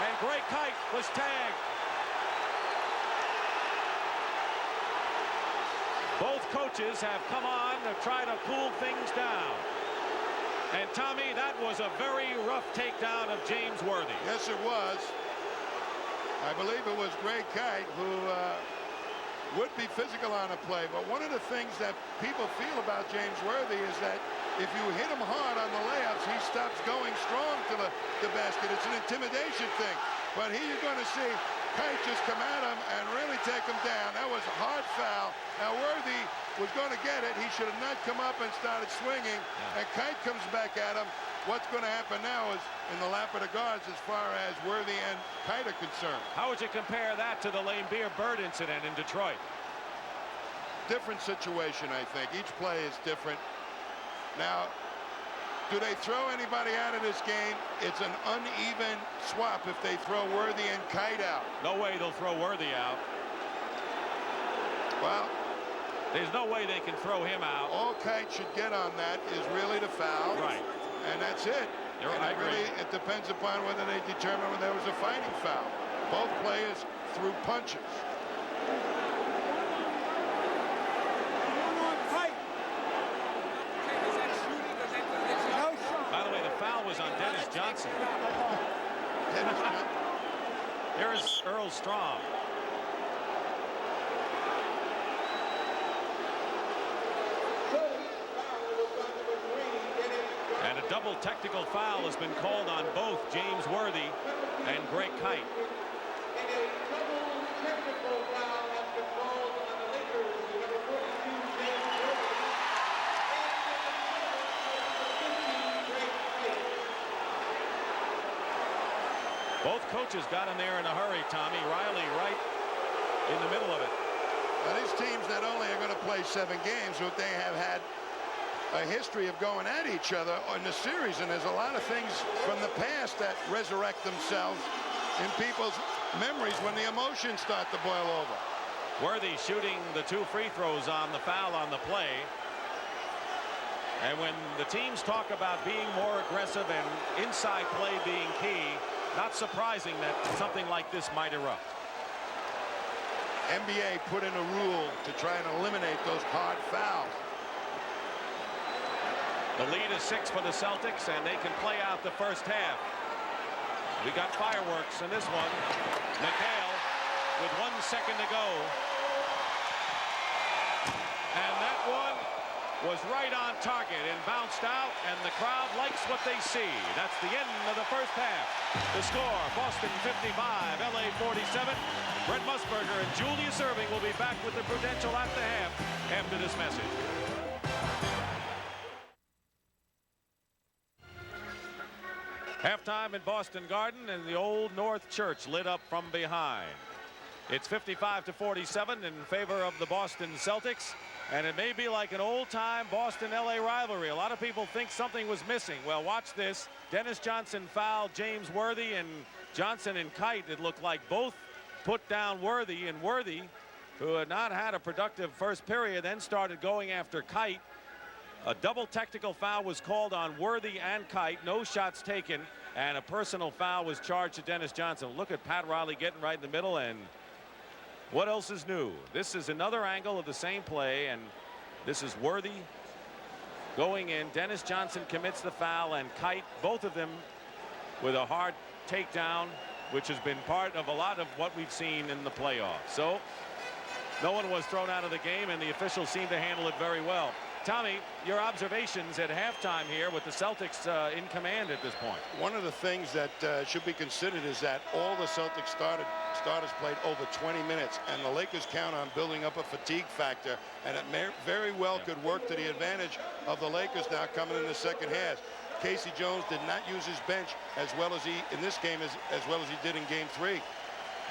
And Greg Kite was tagged. Both coaches have come on to try to cool things down. And Tommy, that was a very rough takedown of James Worthy. Yes, it was. I believe it was Greg Kite who would be physical on a play, but one of the things that people feel about James Worthy is that if you hit him hard on the layups, he stops going strong to the basket. It's an intimidation thing. But here you're going to see Kite just come at him and really take him down. That was a hard foul. Now Worthy was going to get it. He should have not come up and started swinging. And Kite comes back at him. What's going to happen now is in the lap of the guards as far as Worthy and Kite are concerned. How would you compare that to the Lane Beer Bird incident in Detroit? Different situation, I think. Each play is different. Now, do they throw anybody out of this game? It's an uneven swap if they throw Worthy and Kite out. No way they'll throw Worthy out. Well, there's no way they can throw him out. All Kite should get on that is really the foul. Right. And that's it. I agree. It depends upon whether they determine when there was a fighting foul. Both players threw punches. By the way, the foul was on Dennis Here is Earl Strom. And a double technical foul has been called on both James Worthy and Greg Kite. Both coaches got in there in a hurry, Tommy. Riley right in the middle of it. Now, these teams not only are going to play 7 games, but they have had a history of going at each other in the series, and there's a lot of things from the past that resurrect themselves in people's memories when the emotions start to boil over. Worthy shooting the 2 free throws on the foul on the play. And when the teams talk about being more aggressive and inside play being key, not surprising that something like this might erupt. NBA put in a rule to try and eliminate those hard fouls. The lead is 6 for the Celtics, and they can play out the first half. We got fireworks in this one. McHale with 1 second to go. And that one was right on target and bounced out, and the crowd likes what they see. That's the end of the first half. The score, Boston 55, LA 47. Brent Musburger and Julius Erving will be back with the Prudential at the half after this message. Halftime in Boston Garden, and the Old North Church lit up from behind. It's 55-47 in favor of the Boston Celtics, and it may be like an old-time Boston-LA rivalry. A lot of people think something was missing. Well, watch this. Dennis Johnson fouled James Worthy, and Johnson and Kite, it looked like both put down Worthy, and Worthy, who had not had a productive first period, then started going after Kite. A double technical foul was called on Worthy and Kite. No shots taken, and a personal foul was charged to Dennis Johnson. Look at Pat Riley getting right in the middle, and what else is new? This is another angle of the same play, and this is Worthy going in. Dennis Johnson commits the foul, and Kite, both of them with a hard takedown, which has been part of a lot of what we've seen in the playoffs. So no one was thrown out of the game, and the officials seem to handle it very well. Tommy, your observations at halftime here with the Celtics in command at this point. One of the things that should be considered is that all the Celtics starters played over 20 minutes, and the Lakers count on building up a fatigue factor, and it very well could work to the advantage of the Lakers now coming in the second half. Casey Jones did not use his bench as well as he in this game as well as he did in game 3.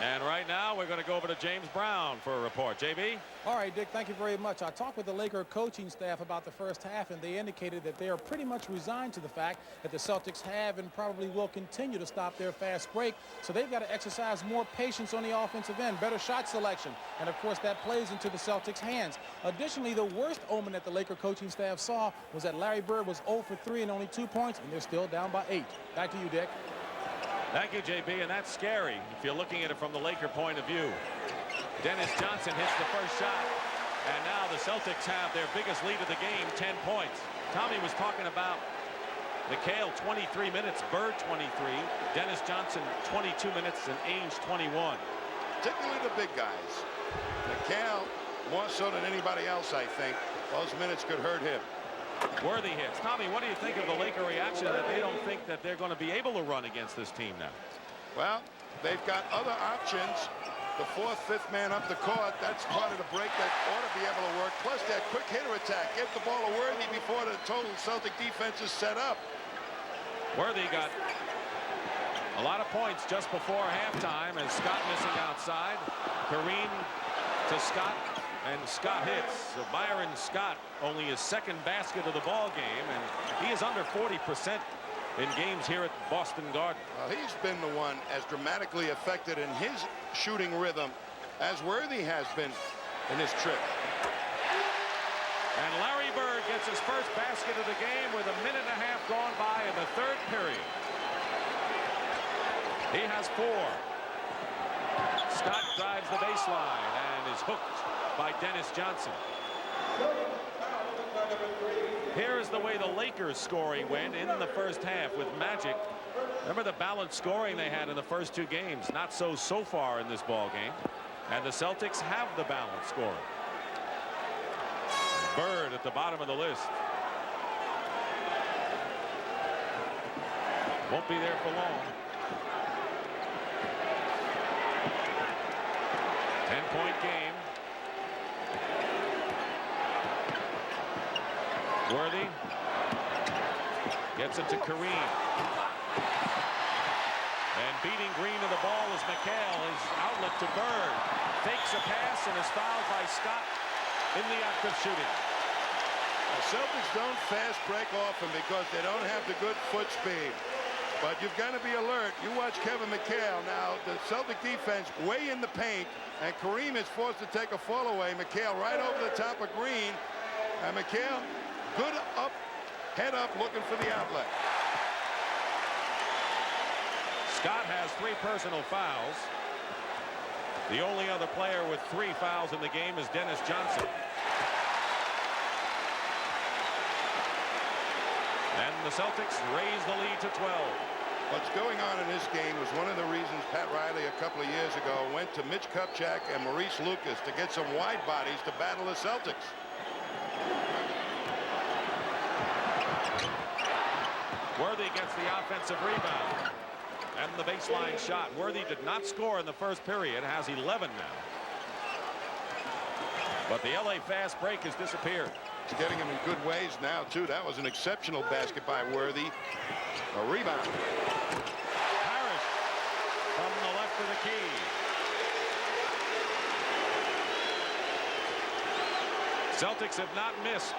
And right now we're going to go over to James Brown for a report. JB? All right, Dick, thank you very much. I talked with the Laker coaching staff about the first half, and they indicated that they are pretty much resigned to the fact that the Celtics have and probably will continue to stop their fast break. So they've got to exercise more patience on the offensive end, better shot selection. And, of course, that plays into the Celtics' hands. Additionally, the worst omen that the Laker coaching staff saw was that Larry Bird was 0 for 3 and only 2 points, and they're still down by 8. Back to you, Dick. Thank you, JB, and that's scary if you're looking at it from the Laker point of view. Dennis Johnson hits the first shot, and now the Celtics have their biggest lead of the game, 10 points. Tommy was talking about McHale 23 minutes, Bird 23, Dennis Johnson 22 minutes, and Ainge 21. Particularly the big guys. McHale more so than anybody else, I think. Those minutes could hurt him. Worthy hits. Tommy, what do you think of the Laker reaction that they don't think that they're going to be able to run against this team now? Well, they've got other options. The 4th, 5th man up the court. That's part of the break that ought to be able to work. Plus that quick hitter attack. Get the ball to Worthy before the total Celtic defense is set up. Worthy got a lot of points just before halftime, and Scott missing outside. Kareem to Scott. And Scott hits. So Byron Scott only his 2nd basket of the ball game, and he is under 40% in games here at Boston Garden. Well, he's been the one as dramatically affected in his shooting rhythm as Worthy has been in this trip. And Larry Bird gets his first basket of the game with a minute and a half gone by in the 3rd period. He has 4. Scott drives the baseline and is hooked by Dennis Johnson. Here is the way the Lakers scoring went in the first half, with Magic Remember the balanced scoring they had in the first 2 games? Not so far in this ball game. And the Celtics have the balanced scoring. Bird at the bottom of the list. Won't be there for long. 10-point game. Worthy gets it to Kareem. And beating Green to the ball is McHale. His outlet to Bird. Fakes a pass and is fouled by Scott in the act of shooting. The Celtics don't fast break often because they don't have the good foot speed. But you've got to be alert. You watch Kevin McHale. Now, the Celtic defense way in the paint, and Kareem is forced to take a fall away. McHale right over the top of Green. And McHale, good up, head up, looking for the outlet. Scott has 3 personal fouls. The only other player with 3 fouls in the game is Dennis Johnson. And the Celtics raise the lead to 12. What's going on in this game was one of the reasons Pat Riley a couple of years ago went to Mitch Kupchak and Maurice Lucas to get some wide bodies to battle the Celtics. Worthy gets the offensive rebound. And the baseline shot. Worthy did not score in the first period. Has 11 now. But the LA fast break has disappeared. It's getting him in good ways now, too. That was an exceptional basket by Worthy. A rebound. Parris from the left of the key. Celtics have not missed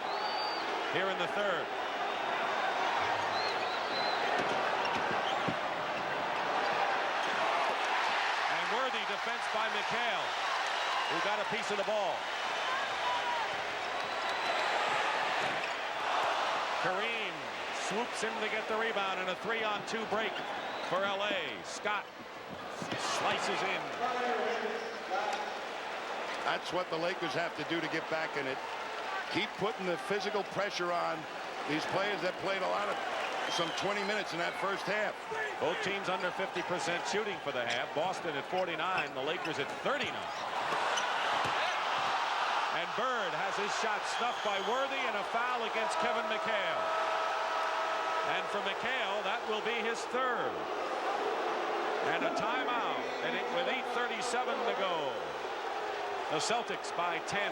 here in the third. And worthy defense by McHale, who got a piece of the ball. Kareem swoops in to get the rebound and a 3-on-2 break for LA. Scott slices in. That's what the Lakers have to do to get back in it. Keep putting the physical pressure on these players that played a lot of some 20 minutes in that first half. Both teams under 50% shooting for the half. Boston at 49, the Lakers at 39. And Bird has his shot snuffed by Worthy and a foul against Kevin McHale. And for McHale, that will be his third. And a timeout. And with 8:37 to go. The Celtics by 10.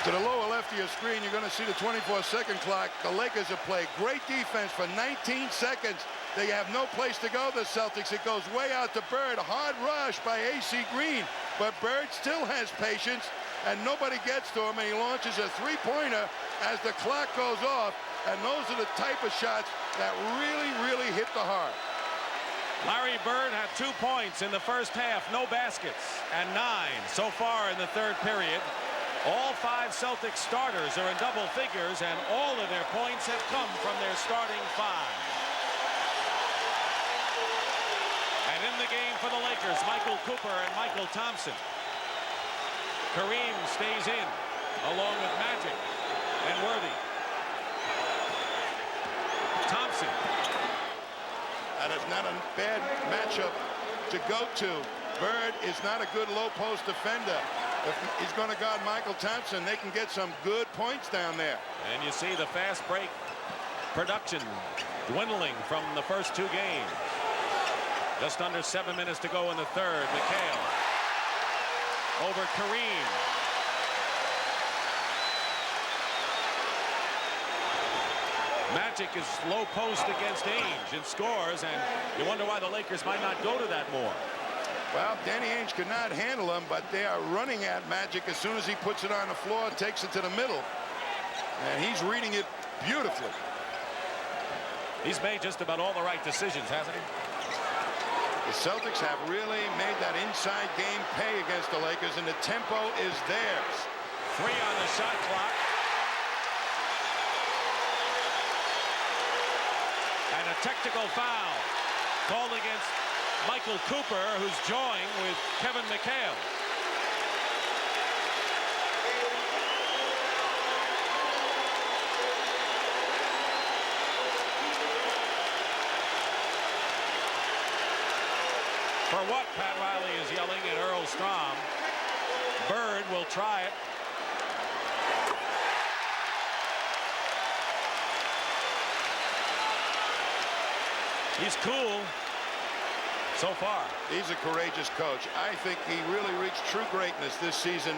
To the lower left of your screen, you're going to see the 24-second clock. The Lakers have played great defense for 19 seconds. They have no place to go, the Celtics. It goes way out to Bird. A hard rush by A.C. Green. But Bird still has patience, and nobody gets to him, and he launches a three-pointer as the clock goes off. And those are the type of shots that really, really hit the heart. Larry Bird had 2 points in the first half, no baskets, and 9 so far in the third period. All 5 Celtics starters are in double figures, and all of their points have come from their starting 5. And in the game for the Lakers, Mychal Cooper and Mychal Thompson. Kareem stays in, along with Magic and Worthy. Thompson. That is not a bad matchup to go to. Bird is not a good low post defender. If he's going to guard Mychal Thompson, they can get some good points down there. And you see the fast break production dwindling from the first 2 games. Just under 7 minutes to go in the third. McHale over Kareem. Magic is low post against Ainge and scores, and you wonder why the Lakers might not go to that more. Well, Danny Ainge could not handle him, but they are running at Magic as soon as he puts it on the floor, takes it to the middle. And he's reading it beautifully. He's made just about all the right decisions, hasn't he? The Celtics have really made that inside game pay against the Lakers, and the tempo is theirs. 3 on the shot clock. technical foul called against Mychal Cooper, who's joined with Kevin McHale. For what, Pat Riley is yelling at Earl Strom. Bird will try it. He's cool so far. He's a courageous coach. I think he really reached true greatness this season.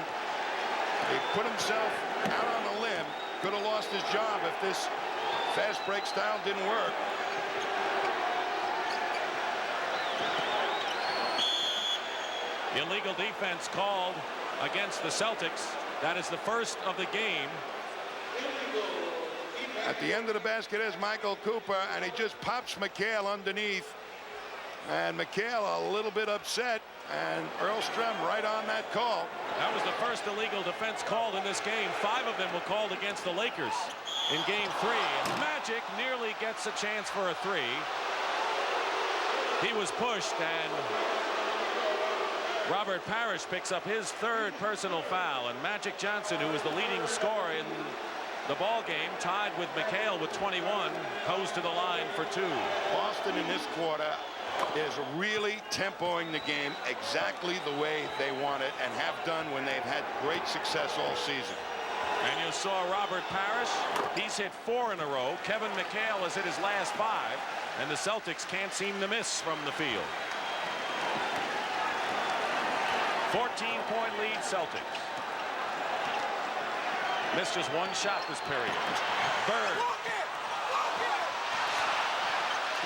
He put himself out on a limb. Could have lost his job if this fast break style didn't work. Illegal defense called against the Celtics. That is the first of the game. At the end of the basket is Mychal Cooper, and he just pops McHale underneath. And McHale a little bit upset, and Earl Strom right on that call. That was the first illegal defense called in this game. 5 of them were called against the Lakers in game 3. And Magic nearly gets a chance for a 3. He was pushed, and Robert Parris picks up his 3rd personal foul, and Magic Johnson, who was the leading scorer in the ball game, tied with McHale with 21, goes to the line for 2. Boston in this quarter is really tempoing the game exactly the way they want it and have done when they've had great success all season. And you saw Robert Parris. He's hit 4 in a row. Kevin McHale has hit his last 5, and the Celtics can't seem to miss from the field. 14-point lead Celtics. Missed just 1 shot this period. Bird.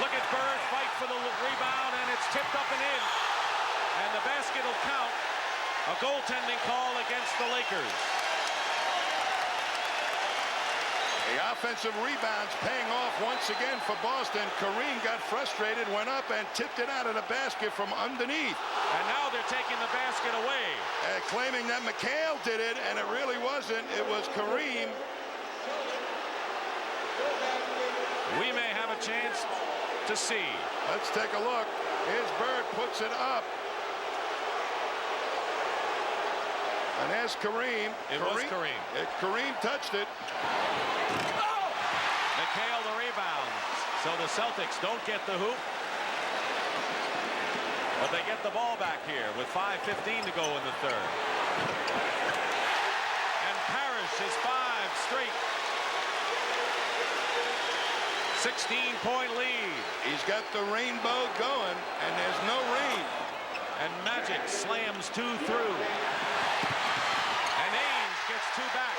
Look at Bird fight for the rebound, and it's tipped up and in. And the basket will count. A goaltending call against the Lakers. The offensive rebounds paying off once again for Boston. Kareem got frustrated, went up and tipped it out of the basket from underneath. And now they're taking the basket away. Claiming that McHale did it, and it really wasn't. It was Kareem. We may have a chance to see. Let's take a look. Here's Bird, puts it up. And there's Kareem. It was Kareem. Kareem touched it. McHale the rebound. So the Celtics don't get the hoop. But they get the ball back here with 5:15 to go in the 3rd. And Parris is 5 straight. 16-point lead. He's got the rainbow going, and there's no rain. And Magic slams 2 through. And Ainge gets 2 back.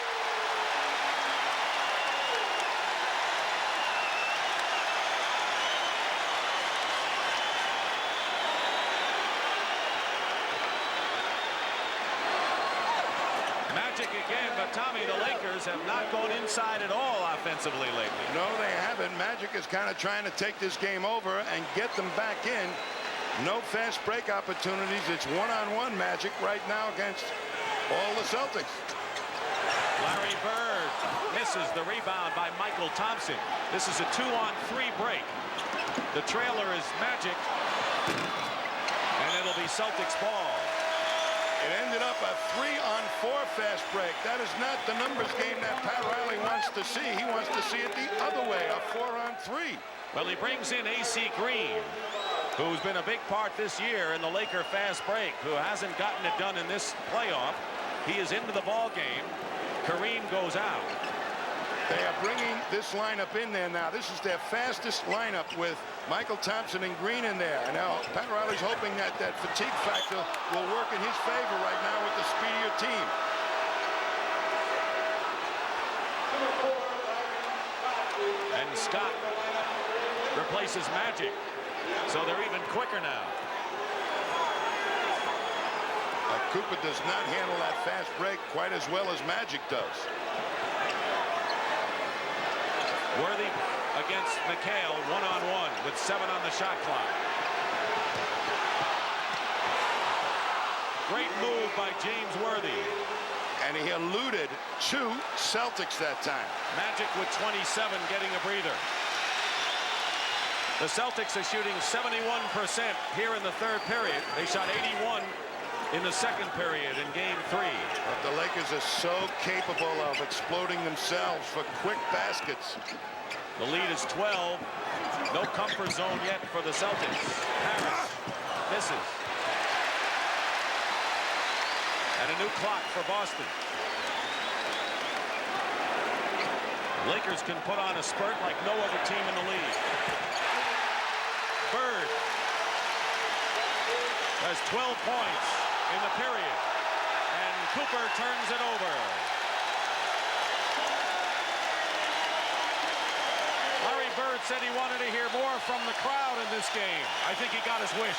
Magic again, but Tommy, the Lakers have not gone inside at all offensively lately. No, they haven't. Magic is kind of trying to take this game over and get them back in. No fast break opportunities. It's one-on-one Magic right now against all the Celtics. Larry Bird misses the rebound by Mychal Thompson. This is a 2-on-3 break. The trailer is Magic, and it'll be Celtics ball. It ended up a 3-on-4 fast break. That is not the numbers game that Pat Riley wants to see. He wants to see it the other way, a 4-on-3. Well, he brings in A.C. Green, who's been a big part this year in the Laker fast break, who hasn't gotten it done in this playoff. He is into the ball game. Kareem goes out. They are bringing this lineup in there now. This is their fastest lineup with Mychal Thompson and Green in there. And now Pat Riley's hoping that that fatigue factor will work in his favor right now with the speedier team. And Scott replaces Magic. So they're even quicker now. Cooper does not handle that fast break quite as well as Magic does. Worthy against McHale, 1-on-1 with 7 on the shot clock. Great move by James Worthy. And he eluded 2 Celtics that time. Magic with 27 getting a breather. The Celtics are shooting 71% here in the third period. They shot 81 in the second period in game 3. But the Lakers are so capable of exploding themselves for quick baskets. The lead is 12. No comfort zone yet for the Celtics. Parris misses. And a new clock for Boston. Lakers can put on a spurt like no other team in the league. Bird has 12 points in the period. And Cooper turns it over. Larry Bird said he wanted to hear more from the crowd in this game. I think he got his wish.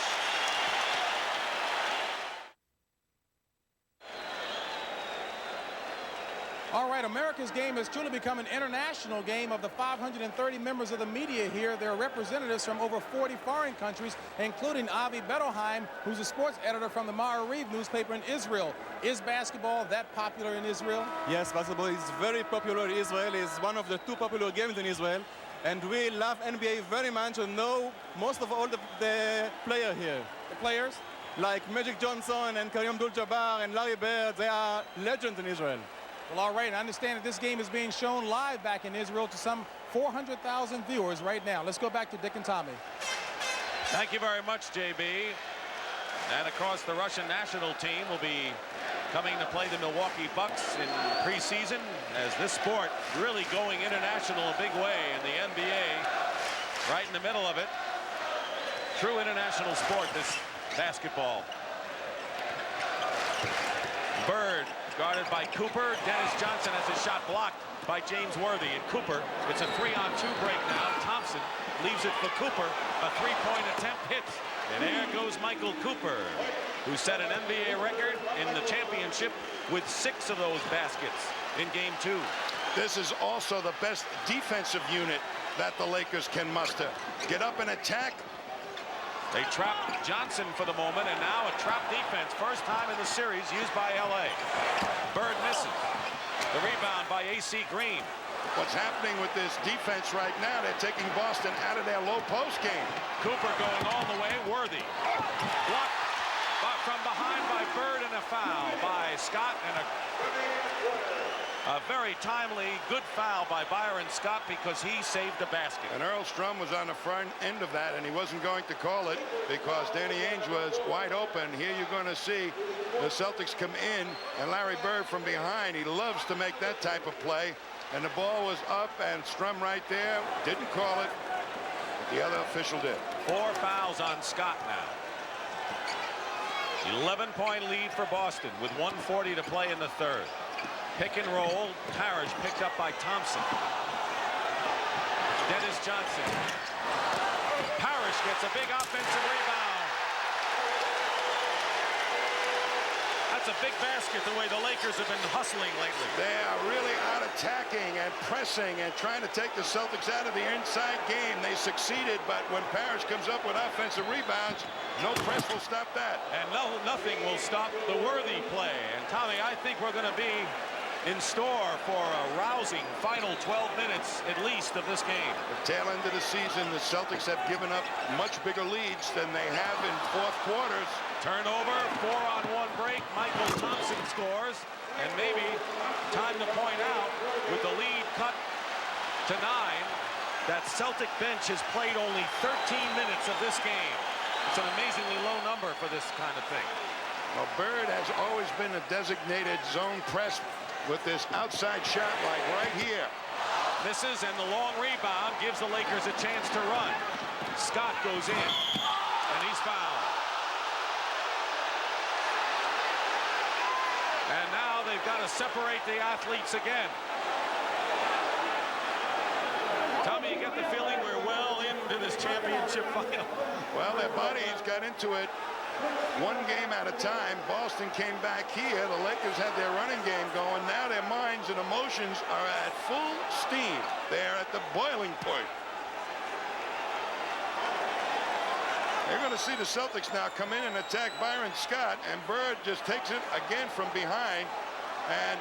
All right, America's game has truly become an international game. Of the 530 members of the media here, there are representatives from over 40 foreign countries, including Avi Bettelheim, who's a sports editor from the Ma'ariv newspaper in Israel. Is basketball that popular in Israel? Yes, basketball is very popular in Israel. It's one of the 2 popular games in Israel. And we love NBA very much and know most of all the players here. The players? Like Magic Johnson and Kareem Abdul-Jabbar and Larry Bird, they are legends in Israel. Well, all right, I understand that this game is being shown live back in Israel to some 400,000 viewers right now. Let's go back to Dick and Tommy. Thank you very much, JB. And of course, the Russian national team will be coming to play the Milwaukee Bucks in preseason, as this sport really going international a big way, and the NBA right in the middle of it. True international sport, this basketball. Bird guarded by Cooper. Dennis Johnson has his shot blocked by James Worthy. And Cooper, it's a 3-on-2 break now. Thompson leaves it for Cooper. A 3-point attempt hits. And there goes Mychal Cooper, who set an NBA record in the championship with 6 of those baskets in game 2. This is also the best defensive unit that the Lakers can muster. Get up and attack. They trapped Johnson for the moment, and now a trap defense. First time in the series used by LA. Bird misses. The rebound by AC Green. What's happening with this defense right now, they're taking Boston out of their low post game. Cooper going all the way. Worthy. Blocked from behind by Bird, and a foul by Scott, and a very timely, good foul by Byron Scott because he saved the basket. And Earl Strum was on the front end of that, and he wasn't going to call it because Danny Ainge was wide open. Here you're going to see the Celtics come in, and Larry Bird from behind. He loves to make that type of play. And the ball was up, and Strum right there didn't call it. But the other official did. 4 fouls on Scott now. 11-point lead for Boston with 1:40 to play in the third. Pick and roll. Parrish picked up by Thompson. Dennis Johnson. Parrish gets a big offensive rebound. That's a big basket the way the Lakers have been hustling lately. They are really out attacking and pressing and trying to take the Celtics out of the inside game. They succeeded, but when Parrish comes up with offensive rebounds, no press will stop that. And nothing will stop the Worthy play. And Tommy, I think we're going to be in store for a rousing final 12 minutes at least of this game. The tail end of the season, the Celtics have given up much bigger leads than they have in fourth quarters. Turnover, 4-on-1 break. Mychal Thompson scores. And maybe time to point out, with the lead cut to 9, that Celtic bench has played only 13 minutes of this game. It's an amazingly low number for this kind of thing. Well, Bird has always been a designated zone press with this outside shot like right here. Misses, and the long rebound gives the Lakers a chance to run. Scott goes in, and he's fouled. And now they've got to separate the athletes again. Tommy, you get the feeling we're well into this championship final. Well, their bodies got into it one game at a time. Boston came back here. The Lakers had their running game going. Now their minds and emotions are at full steam. They're at the boiling point. They're going to see the Celtics now come in and attack Byron Scott, and Bird just takes it again from behind. And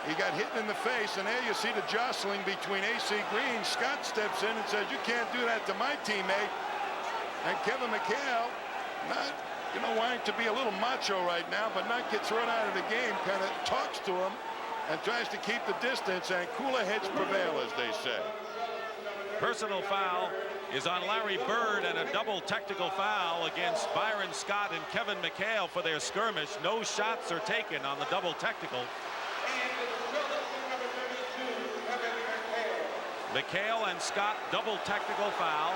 He got hit in the face, and there you see the jostling between AC Green. Scott steps in and says, "You can't do that to my teammate." And Kevin McHale, not, wanting to be a little macho right now, but not get thrown out of the game, kind of talks to him and tries to keep the distance, and cooler heads prevail, as they say. Personal foul is on Larry Bird, and a double technical foul against Byron Scott and Kevin McHale for their skirmish. No shots are taken on the double technical. McHale and Scott, double technical foul.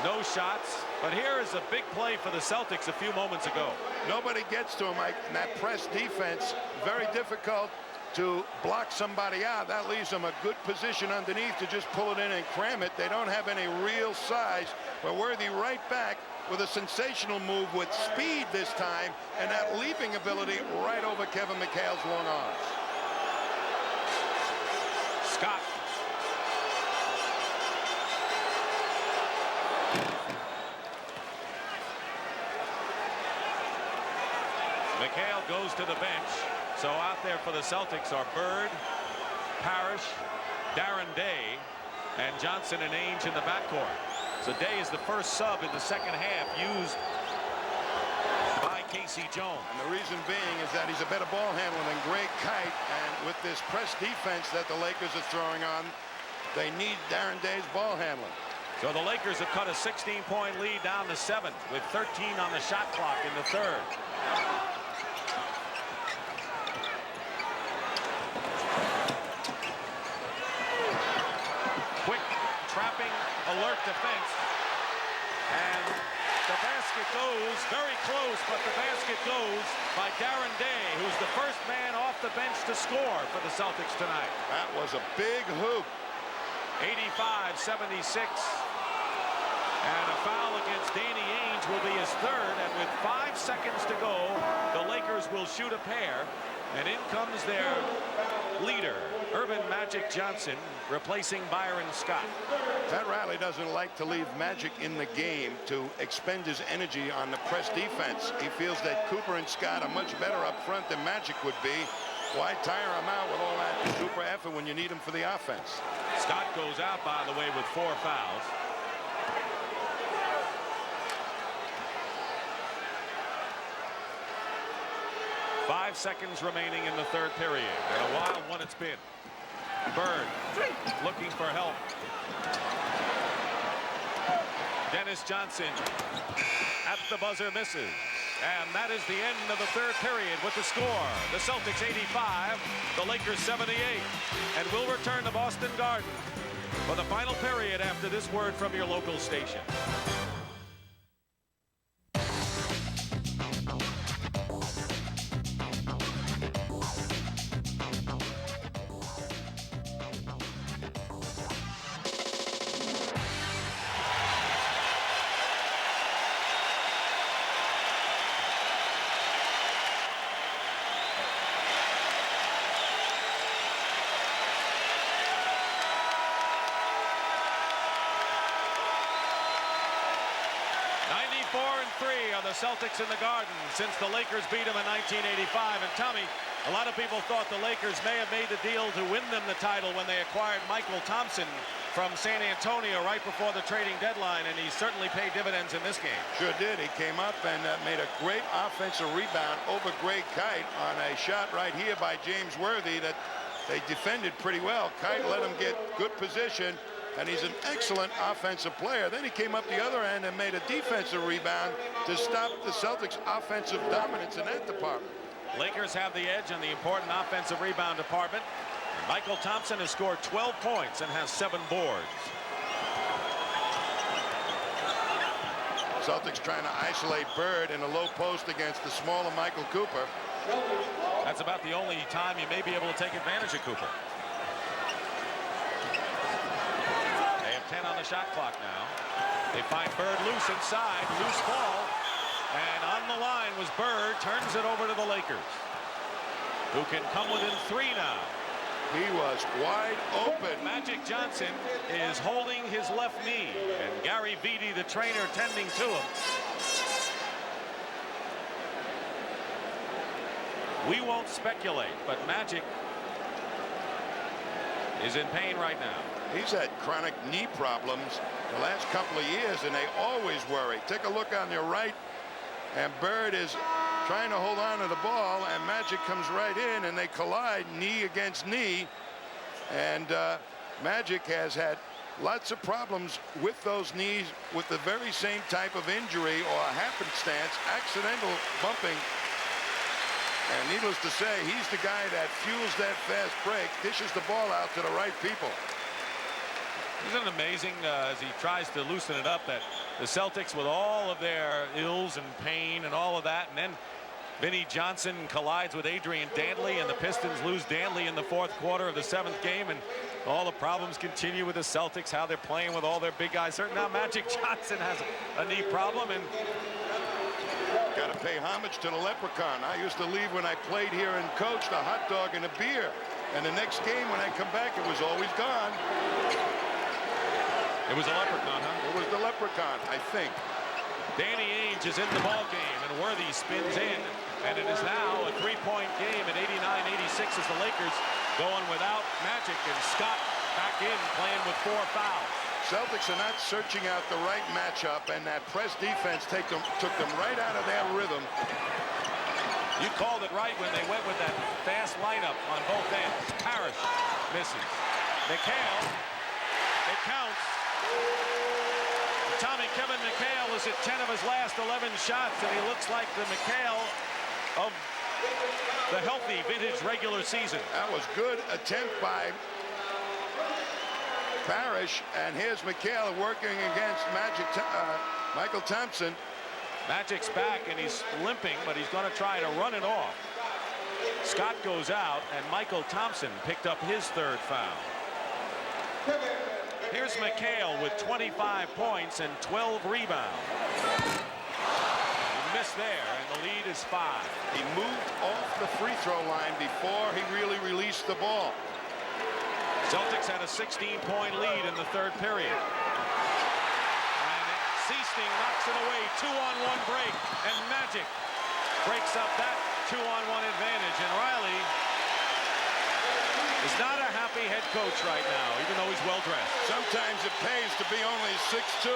No shots. But here is a big play for the Celtics a few moments ago. Nobody gets to him, Mike. And that press defense, very difficult to block somebody out. That leaves them a good position underneath to just pull it in and cram it. They don't have any real size, but Worthy right back with a sensational move with speed this time, and that leaping ability right over Kevin McHale's long arms. Scott. McHale goes to the bench. So out there for the Celtics are Bird, Parris, Darren Daye, and Johnson and Ainge in the backcourt. So Daye is the first sub in the second half used by Casey Jones. And the reason being is that he's a better ball handler than Greg Kite, and with this press defense that the Lakers are throwing on, they need Darren Daye's ball handling. So the Lakers have cut a 16-point lead down to 7 with 13 on the shot clock in the third. Quick trapping alert defense, and the basket goes very close, but the basket goes by Darren Daye, who's the first man off the bench to score for the Celtics tonight. That was a big hoop. 85-76. And a foul against Danny Ainge will be his third, and with 5 seconds to go, the Lakers will shoot a pair, and in comes their leader, Urban Magic Johnson, replacing Byron Scott. Pat Riley doesn't like to leave Magic in the game to expend his energy on the press defense. He feels that Cooper and Scott are much better up front than Magic would be. Why tire him out with all that super effort when you need him for the offense? Scott goes out, by the way, with 4 fouls. Five seconds remaining in the third period. And a wild one it's been. Bird looking for help. Dennis Johnson at the buzzer misses. And that is the end of the third period with the score. The Celtics 85, the Lakers 78. And we'll return to Boston Garden for the final period after this word from your local station. The Celtics in the Garden since the Lakers beat them in 1985. And Tommy, a lot of people thought the Lakers may have made the deal to win them the title when they acquired Mychal Thompson from San Antonio right before the trading deadline, and he certainly paid dividends in this game. Sure did. He came up and made a great offensive rebound over Greg Kite on a shot right here by James Worthy that they defended pretty well. Kite let him get good position, and he's an excellent offensive player. Then he came up the other end and made a defensive rebound to stop the Celtics' offensive dominance in that department. Lakers have the edge in the important offensive rebound department. Mychal Thompson has scored 12 points and has 7 boards. Celtics trying to isolate Bird in a low post against the smaller Michael Cooper. That's about the only time you may be able to take advantage of Cooper. 10 on the shot clock now. They find Bird loose inside, loose ball, and on the line was Bird, turns it over to the Lakers, who can come within 3 now. He was wide open. Magic Johnson is holding his left knee, and Gary Vitti, the trainer, tending to him. We won't speculate, but Magic is in pain right now. He's had chronic knee problems the last couple of years, and they always worry. Take a look on your right, and Bird is trying to hold on to the ball, and Magic comes right in, and they collide knee against knee. And Magic has had lots of problems with those knees with the very same type of injury or happenstance, accidental bumping. And needless to say, he's the guy that fuels that fast break, dishes the ball out to the right people. Isn't it amazing as he tries to loosen it up that the Celtics, with all of their ills and pain and all of that, and then Vinnie Johnson collides with Adrian Daye, and the Pistons lose Daye in the fourth quarter of the 7th game, and all the problems continue with the Celtics, how they're playing with all their big guys. Now Magic Johnson has a knee problem, and got to pay homage to the leprechaun. I used to leave when I played here and coached a hot dog and a beer, and the next game when I come back it was always gone. It was a leprechaun, huh? It was the leprechaun, I think. Danny Ainge is in the ball game, and Worthy spins in, and it is now a 3-point game at 89-86 as the Lakers going without Magic, and Scott back in playing with 4 fouls. Celtics are not searching out the right matchup, and that press defense took them right out of their rhythm. You called it right when they went with that fast lineup on both ends. Parris misses. McHale, it counts. Tommy Kevin McHale is at 10 of his last 11 shots, and he looks like the McHale of the healthy vintage regular season. That was good attempt by Parris, and here's McHale working against Mychal Thompson. Magic's back, and he's limping, but he's going to try to run it off. Scott goes out, and Mychal Thompson picked up his 3rd foul. Here's McHale with 25 points and 12 rebounds. He missed there, and the lead is 5. He moved off the free throw line before he really released the ball. Celtics had a 16-point lead in the 3rd period. And Sichting knocks it away. 2-on-1 break, and Magic breaks up that 2-on-1 advantage. And Riley is not a happy head coach right now, even though he's well-dressed. Sometimes it pays to be only 6'2".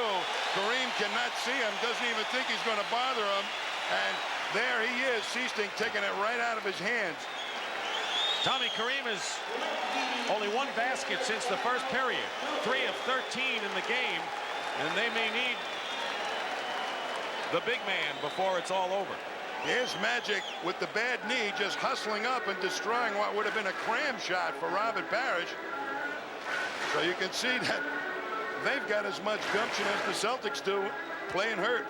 Kareem cannot see him, doesn't even think he's going to bother him. And there he is, Sichting taking it right out of his hands. Tommy, Kareem has only 1 basket since the 1st period. 3 of 13 in the game, and they may need the big man before it's all over. Here's Magic with the bad knee, just hustling up and destroying what would have been a cram shot for Robert Parris. So you can see that they've got as much gumption as the Celtics do playing hurt.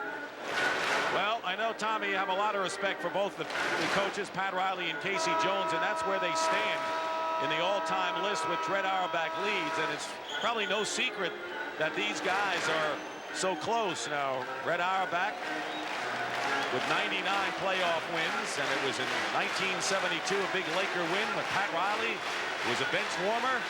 Well, I know, Tommy, you have a lot of respect for both the coaches, Pat Riley and Casey Jones, and that's where they stand in the all-time list with Red Auerbach leads, and it's probably no secret that these guys are so close now. Red Auerbach with 99 playoff wins, and it was in 1972 a big Laker win, but Pat Riley was a bench warmer,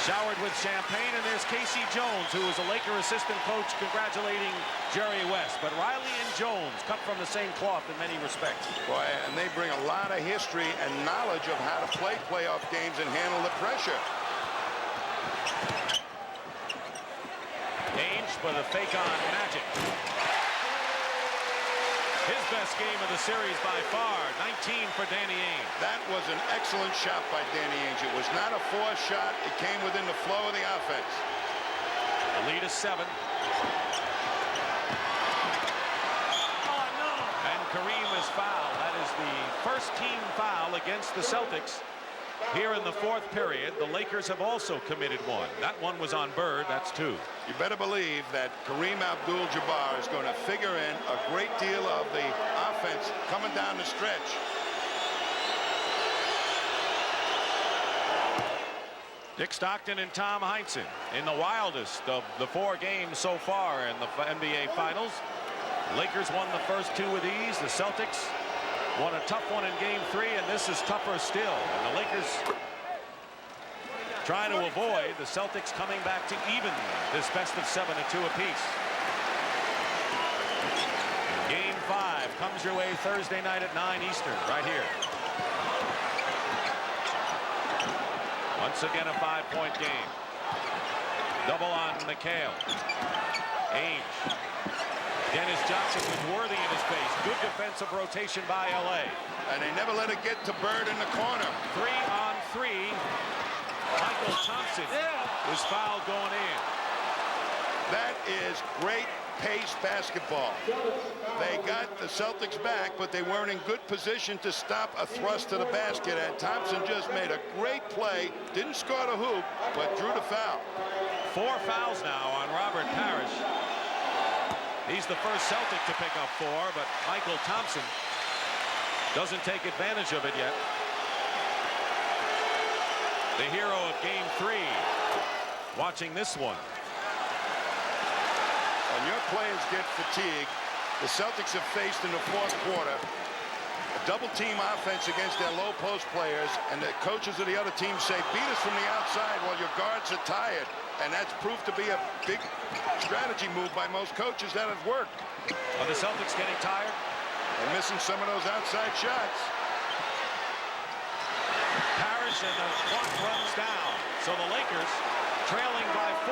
showered with champagne. And there's Casey Jones, who was a Laker assistant coach, congratulating Jerry West. But Riley and Jones cut from the same cloth in many respects. Boy, and they bring a lot of history and knowledge of how to play playoff games and handle the pressure. Ainge for the fake on Magic. His best game of the series by far, 19 for Danny Ainge. That was an excellent shot by Danny Ainge. It was not a forced shot. It came within the flow of the offense. The lead is 7. And Kareem is fouled. That is the first team foul against the Celtics here in the 4th period. The Lakers have also committed 1. That one was on Bird. That's 2. You better believe that Kareem Abdul-Jabbar is going to figure in a great deal of the offense coming down the stretch. Dick Stockton and Tom Heinsohn in the wildest of the 4 games so far in the NBA Finals. Lakers won the first 2 with ease. The Celtics won a tough one in Game 3, and this is tougher still. And the Lakers trying to avoid the Celtics coming back to even this best of 7 at 2 apiece. Game 5 comes your way Thursday night at 9 Eastern, right here Once again, a 5-point game. Double on McHale. Ainge. Dennis Johnson with Worthy in his face. Good defensive rotation by LA. And they never let it get to Bird in the corner. 3-on-3. Mychal Thompson is fouled going in. That is great pace basketball. They got the Celtics back, but they weren't in good position to stop a thrust to the basket, and Thompson just made a great play. Didn't score the hoop, but drew the foul. 4 fouls now on Robert Parris. He's the first Celtic to pick up 4, but Mychal Thompson doesn't take advantage of it yet. The hero of game 3 watching this one. When your players get fatigued, the Celtics have faced in the fourth quarter a double-team offense against their low post players, and the coaches of the other team say, beat us from the outside while your guards are tired. And that's proved to be a big strategy move by most coaches that have worked. Are the Celtics getting tired? They're missing some of those outside shots. Parris, and the clock runs down. So the Lakers, trailing by 4,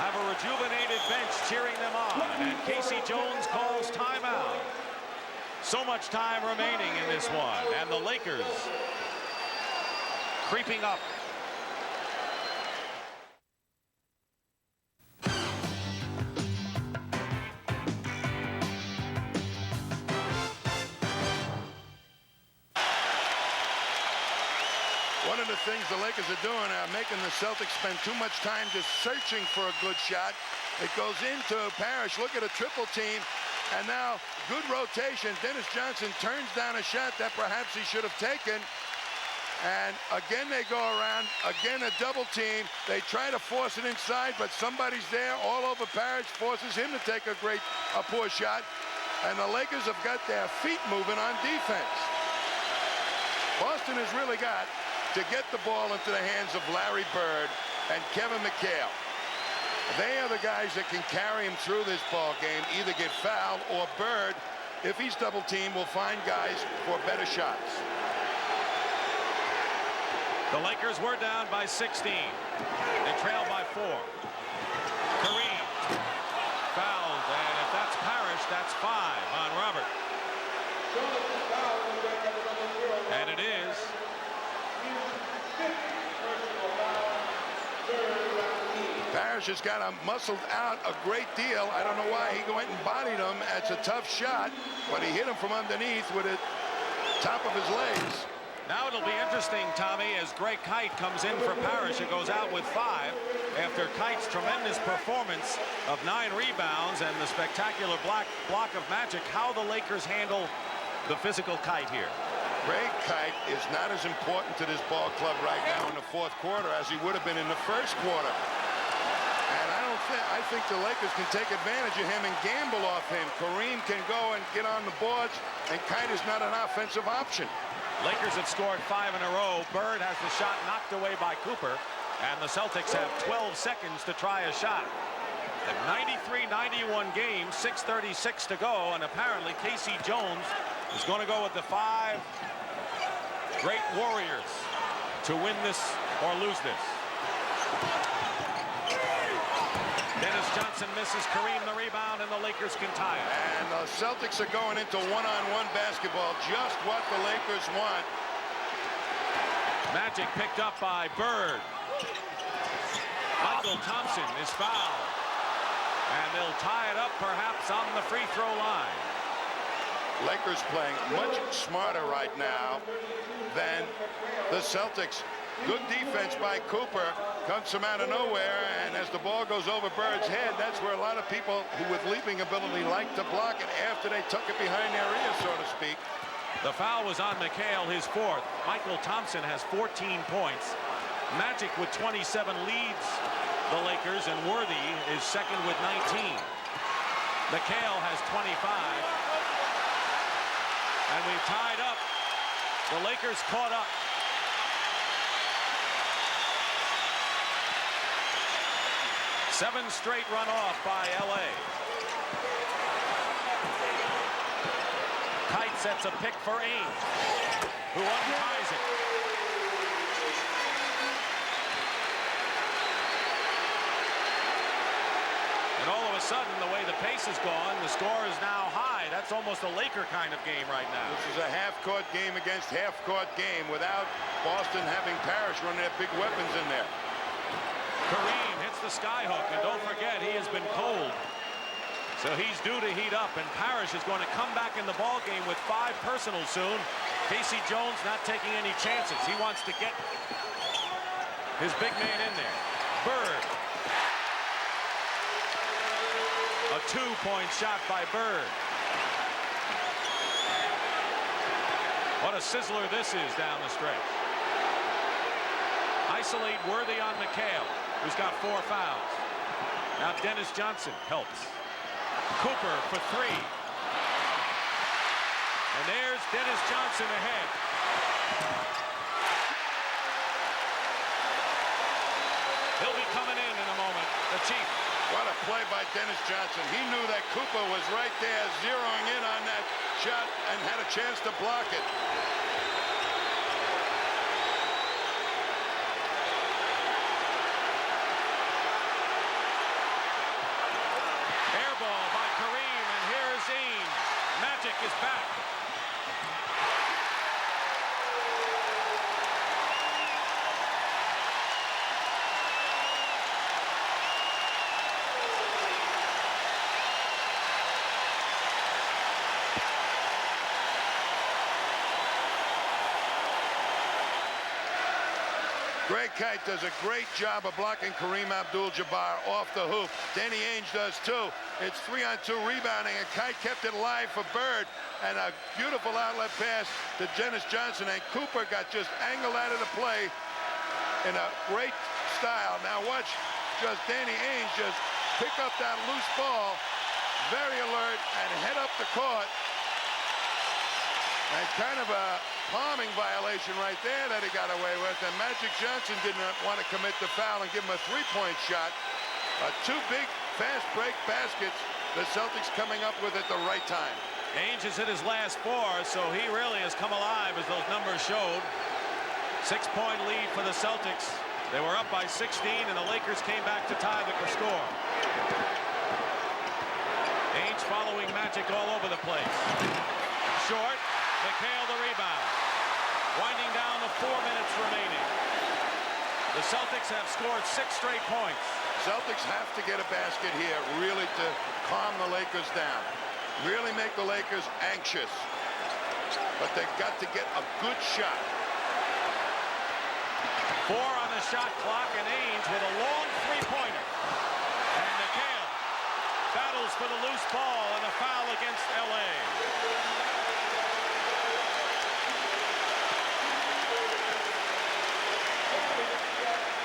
have a rejuvenated bench cheering them on. And Casey Jones calls timeout. So much time remaining in this one. And the Lakers creeping up. One of the things the Lakers are doing are making the Celtics spend too much time just searching for a good shot. It goes into Parrish. Look at a triple team. And now good rotation. Dennis Johnson turns down a shot that perhaps he should have taken. And again they go around. Again a double team. They try to force it inside, but somebody's there all over Parrish, forces him to take a poor shot. And the Lakers have got their feet moving on defense. Boston has really got to get the ball into the hands of Larry Bird and Kevin McHale. They are the guys that can carry him through this ball game, either get fouled or Bird, if he's double teamed, will find guys for better shots. The Lakers were down by 16. They trail by 4. Kareem fouled, and if that's Parrish, that's 5 on Robert. And it is. Parrish has got him muscled out a great deal. I don't know why he went and bodied him. It's a tough shot, but he hit him from underneath with the top of his legs. Now it'll be interesting, Tommy, as Greg Kite comes in for Parrish. It goes out with 5 after Kite's tremendous performance of 9 rebounds and the spectacular block of magic. How the Lakers handle the physical Kite here. Greg Kite is not as important to this ball club right now in the fourth quarter as he would have been in the first quarter. And I think the Lakers can take advantage of him and gamble off him. Kareem can go and get on the boards, and Kite is not an offensive option. Lakers have scored 5 in a row. Bird has the shot knocked away by Cooper, and the Celtics have 12 seconds to try a shot. A 93-91 game, 6:36 to go, and apparently Casey Jones is going to go with the 5 great warriors to win this or lose this. Dennis Johnson misses Kareem the rebound, and the Lakers can tie it. And the Celtics are going into one-on-one basketball, just what the Lakers want. Magic picked up by Bird. Mychal Thompson is fouled. And they'll tie it up perhaps on the free throw line. Lakers playing much smarter right now than the Celtics. Good defense by Cooper, comes from out of nowhere, and as the ball goes over Bird's head, that's where a lot of people who with leaping ability like to block it after they tuck it behind their ear, so to speak. The foul was on McHale, his 4th. Mychal Thompson has 14 points. Magic with 27 leads the Lakers, and Worthy is second with 19. McHale has 25. And we've tied up. The Lakers caught up. Seven straight run off by LA. Kite sets a pick for Ainge, who unties it. a sudden, the way the pace is gone, the score is now high. That's almost a Laker kind of game right now. This is a half-court game against half-court game without Boston having Parris running their big weapons in there. Kareem hits the skyhook, and don't forget, he has been cold. So he's due to heat up, and Parris is going to come back in the ball game with 5 personals soon. Casey Jones not taking any chances. He wants to get his big man in there. Bird. A 2-point shot by Bird. What a sizzler this is down the stretch. Isolate Worthy on McHale, who's got 4 fouls. Now Dennis Johnson helps. Cooper for 3. And there's Dennis Johnson ahead. He'll be coming in a moment, the Chief. What a play by Dennis Johnson. He knew that Cooper was right there zeroing in on that shot and had a chance to block it. Air ball by Kareem, and here's Ainge. Magic is back. Greg Kite does a great job of blocking Kareem Abdul-Jabbar off the hoop. Danny Ainge does too. It's 3-on-2 rebounding, and Kite kept it alive for Bird. And a beautiful outlet pass to Dennis Johnson, and Cooper got just angled out of the play in a great style. Now watch just Danny Ainge just pick up that loose ball, very alert, and head up the court. And kind of a palming violation right there that he got away with. And Magic Johnson did not want to commit the foul and give him a 3-point shot. 2 big fast break baskets the Celtics coming up with at the right time. Ainge has hit his last 4, so he really has come alive, as those numbers showed. 6-point lead for the Celtics. They were up by 16, and the Lakers came back to tie the score. Ainge following Magic all over the place. Short. McHale the rebound. Winding down to 4 minutes remaining. The Celtics have scored 6 straight points. Celtics have to get a basket here really to calm the Lakers down. Really make the Lakers anxious. But they've got to get a good shot. 4 on the shot clock, and Ainge with a long 3-pointer. And McHale battles for the loose ball, and a foul against L.A.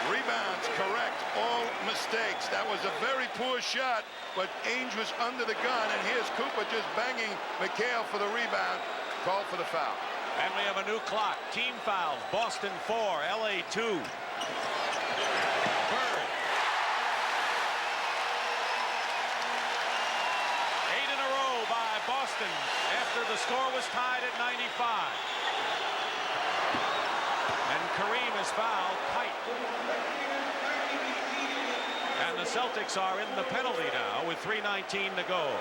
Rebounds correct, all mistakes. That was a very poor shot, but Ainge was under the gun, and here's Cooper just banging McHale for the rebound. Call for the foul. And we have a new clock. Team fouls. Boston 4, LA 2. Bird. Eight in a row by Boston after the score was tied at 95. And Kareem is fouled. Kite. And the Celtics are in the penalty now with 3:19 to go.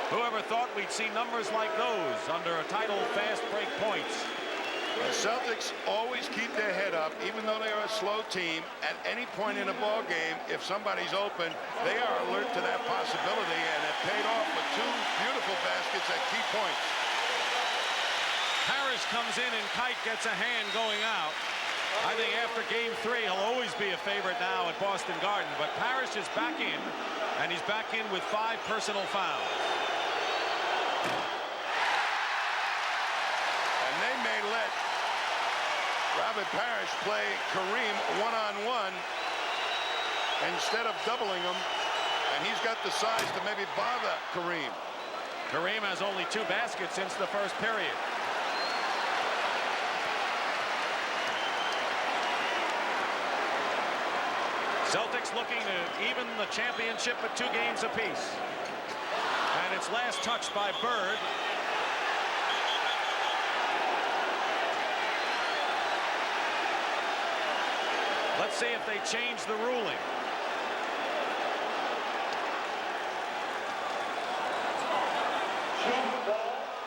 Whoever thought we'd see numbers like those under a title fast break points. The Celtics always keep their head up, even though they are a slow team. At any point in a ball game, if somebody's open, they are alert to that possibility, and it paid off with 2 beautiful baskets at key points. Parris comes in, and Kite gets a hand going out. I think after game 3, he'll always be a favorite now at Boston Garden. But Parris is back in, and he's back in with 5 personal fouls. And they may let Robert Parris play Kareem one-on-one instead of doubling him. And he's got the size to maybe bother Kareem. Kareem has only 2 baskets since the first period. Celtics looking to even the championship at 2 games apiece. And it's last touched by Bird. Let's see if they change the ruling.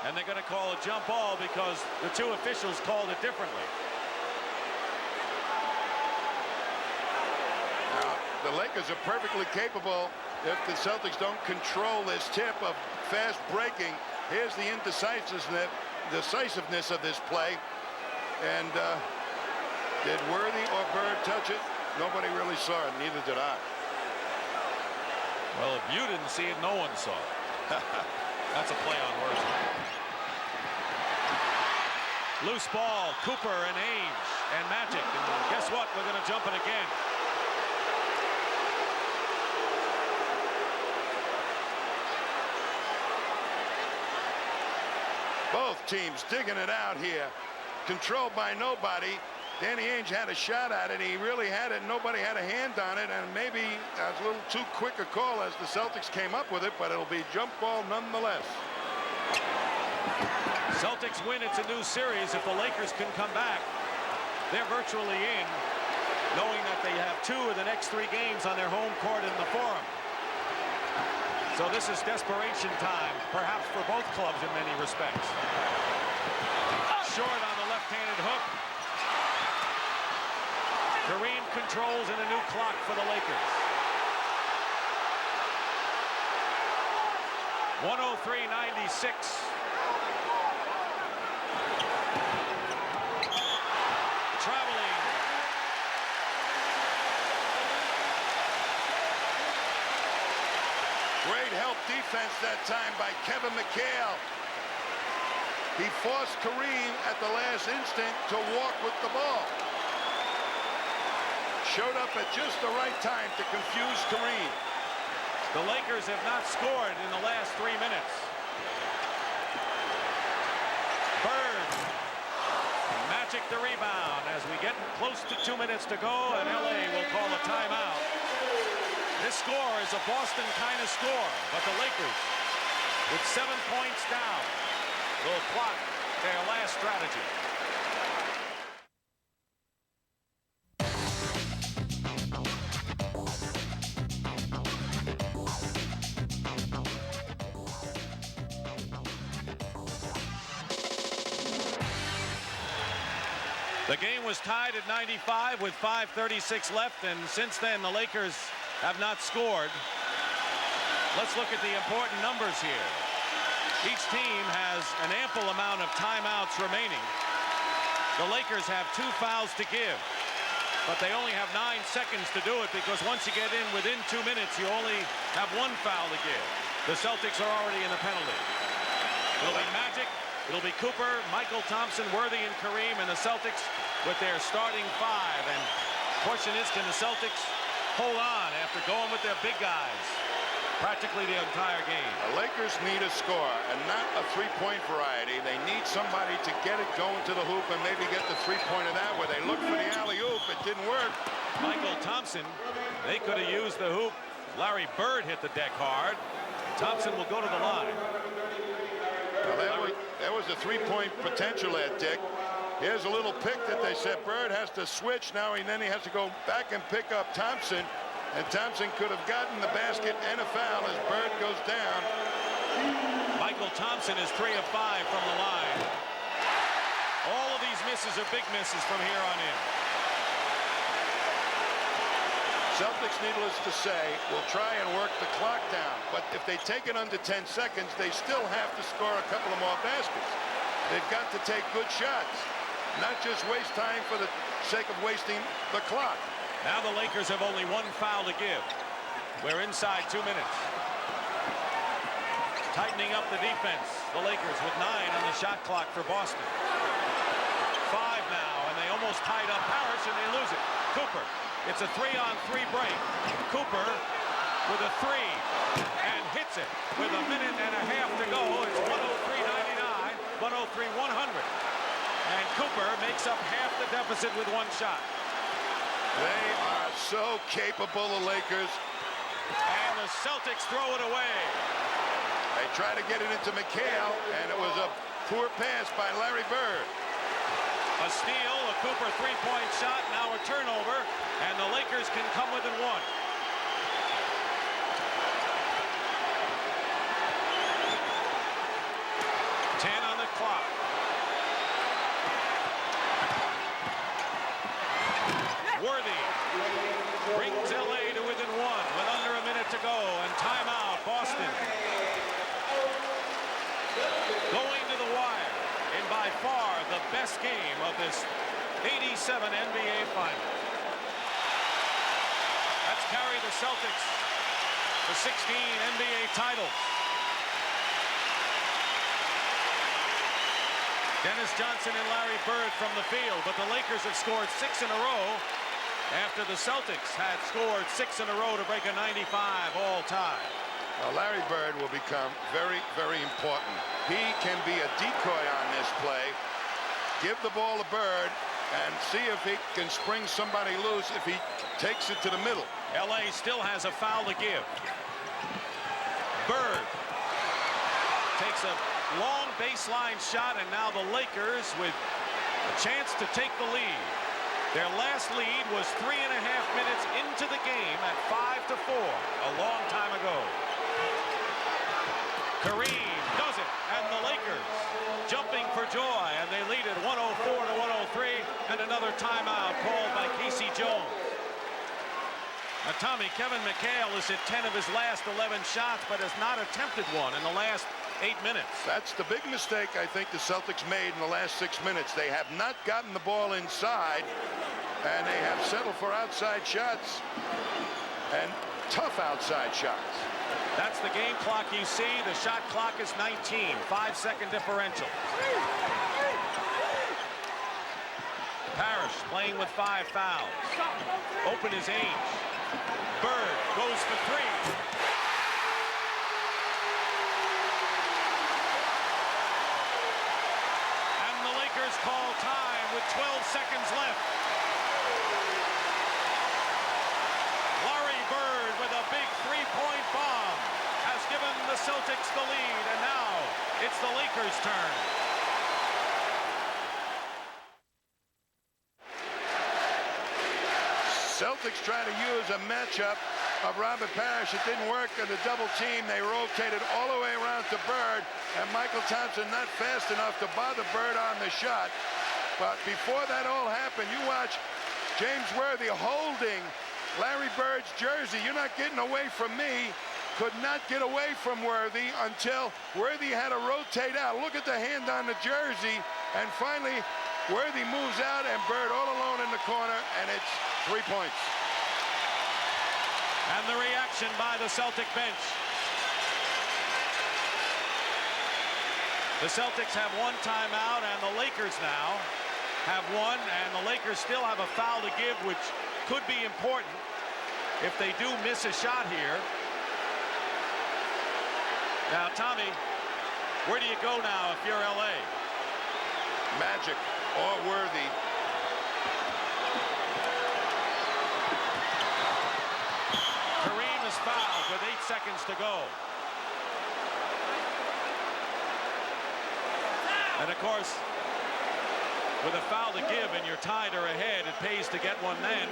And they're going to call a jump ball because the two officials called it differently. Now, the Lakers are perfectly capable, if the Celtics don't control this tip, of fast breaking. Here's the decisiveness of this play. And did Worthy or Bird touch it? Nobody really saw it. Neither did I. Well, if you didn't see it, no one saw it. That's a play on Worthy. Loose ball, Cooper and Ainge and Magic. And guess what? We're going to jump it again. Both teams digging it out here. Controlled by nobody. Danny Ainge had a shot at it. He really had it. Nobody had a hand on it. And maybe that was a little too quick a call as the Celtics came up with it. But it'll be jump ball nonetheless. Celtics win. It's a new series. If the Lakers can come back, they're virtually in, knowing that they have 2 of the next 3 games on their home court in the Forum. So this is desperation time, perhaps for both clubs in many respects. Short on the left-handed hook. Kareem controls in a new clock for the Lakers. 103-96. Traveling. Great help defense that time by Kevin McHale. He forced Kareem at the last instant to walk with the ball. Showed up at just the right time to confuse Kareem. The Lakers have not scored in the last 3 minutes. Bird. Magic the rebound as we get close to 2 minutes to go, and LA will call a timeout. This score is a Boston kind of score, but the Lakers with 7 points down will plot their last strategy. The game was tied at 95 with 5:36 left, and since then the Lakers have not scored. Let's look at the important numbers here. Each team has an ample amount of timeouts remaining. The Lakers have 2 fouls to give, but they only have 9 seconds to do it because once you get in within 2 minutes, you only have 1 foul to give. The Celtics are already in the penalty. It'll be Magic, it'll be Cooper, Mychal Thompson, Worthy, and Kareem, and the Celtics with their starting 5. And the question is, can the Celtics hold on after going with their big guys practically the entire game? The Lakers need a score, and not a three-point variety. They need somebody to get it going to the hoop and maybe get the three-pointer that way. They looked for the alley-oop. It didn't work. Mychal Thompson, they could have used the hoop. Larry Bird hit the deck hard. Thompson will go to the line. Well, there was a three-point potential there, Dick. Here's a little pick that they said Bird has to switch now, and then he has to go back and pick up Thompson. And Thompson could have gotten the basket and a foul as Bird goes down. Mychal Thompson is 3 of 5 from the line. All of these misses are big misses from here on in. Celtics, needless to say, will try and work the clock down. But if they take it under 10 seconds, they still have to score a couple of more baskets. They've got to take good shots, not just waste time for the sake of wasting the clock. Now the Lakers have only 1 foul to give. We're inside 2 minutes. Tightening up the defense. The Lakers with 9 on the shot clock for Boston. 5 now, and they almost tied up Parris, and they lose it. Cooper. It's a 3-on-3 break. Cooper with a 3 and hits it with a minute and a half to go. It's 103-99, 103-100. And Cooper makes up half the deficit with 1 shot. They are so capable, the Lakers. And the Celtics throw it away. They try to get it into McHale, and it was a poor pass by Larry Bird. A steal, a Cooper 3-point shot, now a turnover, and the Lakers can come within 1. last game of this 87 NBA Final. That's carried the Celtics to 16 NBA titles. Dennis Johnson and Larry Bird from the field, but the Lakers have scored 6 in a row after the Celtics had scored 6 in a row to break a 95 all-time. Well, Larry Bird will become very, very important. He can be a decoy on this play. Give the ball to Bird and see if he can spring somebody loose if he takes it to the middle. LA still has a foul to give. Bird takes a long baseline shot, and now the Lakers with a chance to take the lead. Their last lead was 3.5 minutes into the game at 5-4, a long time ago. Kareem does it, and the Lakers jumping for joy, and they lead it 104-103, and another timeout called by Casey Jones. Now, Tommy, Kevin McHale is at 10 of his last 11 shots, but has not attempted one in the last 8 minutes. That's the big mistake I think the Celtics made in the last 6 minutes. They have not gotten the ball inside, and they have settled for outside shots, and tough outside shots. That's the game clock you see. The shot clock is 19, 5-second differential. Parris playing with 5 fouls. Open is Ainge. Bird goes for 3. And the Lakers call time with 12 seconds left. Larry Bird with a big 3-point bomb has given the Celtics the lead, and now it's the Lakers' turn. Celtics try to use a matchup of Robert Parrish. It didn't work in the double team. They rotated all the way around to Bird, and Mychal Thompson not fast enough to bother Bird on the shot. But before that all happened, you watch James Worthy holding Larry Bird's jersey. You're not getting away from me. Could not get away from Worthy until Worthy had to rotate out. Look at the hand on the jersey, and finally Worthy moves out, and Bird all alone in the corner, and it's 3 points. And the reaction by the Celtic bench. The Celtics have 1 timeout, and the Lakers now have 1, and the Lakers still have a foul to give, which could be important if they do miss a shot here. Now, Tommy, where do you go now if you're LA? Magic or Worthy. Kareem is fouled with 8 seconds to go. And of course, with a foul to give and you're tied or ahead, it pays to get one then.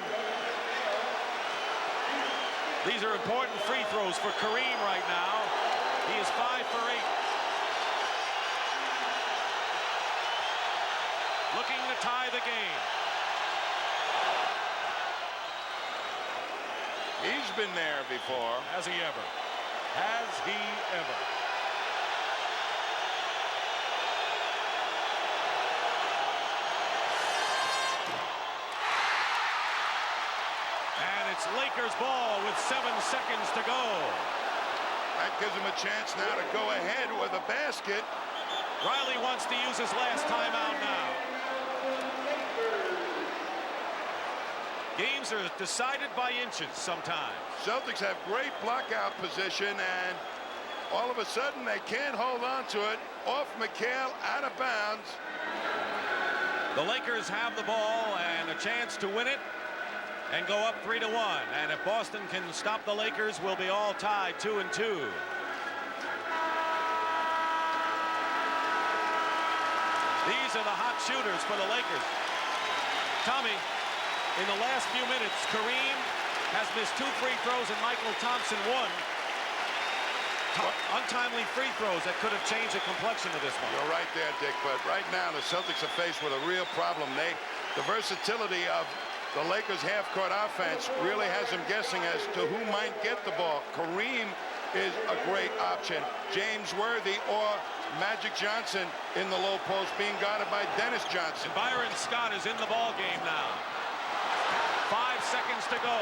These are important free throws for Kareem right now. He is 5 for 8. Looking to tie the game. He's been there before. Has he ever? Has he ever? And it's Lakers ball with 7 seconds to go. That gives him a chance now to go ahead with a basket. Riley wants to use his last timeout now. Games are decided by inches sometimes. Celtics have great blockout position, and all of a sudden they can't hold on to it. Off McHale, out of bounds. The Lakers have the ball and a chance to win it and go up 3-1. And if Boston can stop the Lakers, we'll be all tied 2-2. These are the hot shooters for the Lakers. Tommy, in the last few minutes, Kareem has missed 2 free throws and Mychal Thompson 1. Untimely free throws that could have changed the complexion of this one. You're right there, Dick, but right now the Celtics are faced with a real problem. The versatility of the Lakers half-court offense really has them guessing as to who might get the ball. Kareem is a great option. James Worthy or Magic Johnson in the low post being guarded by Dennis Johnson. And Byron Scott is in the ball game now. 5 seconds to go.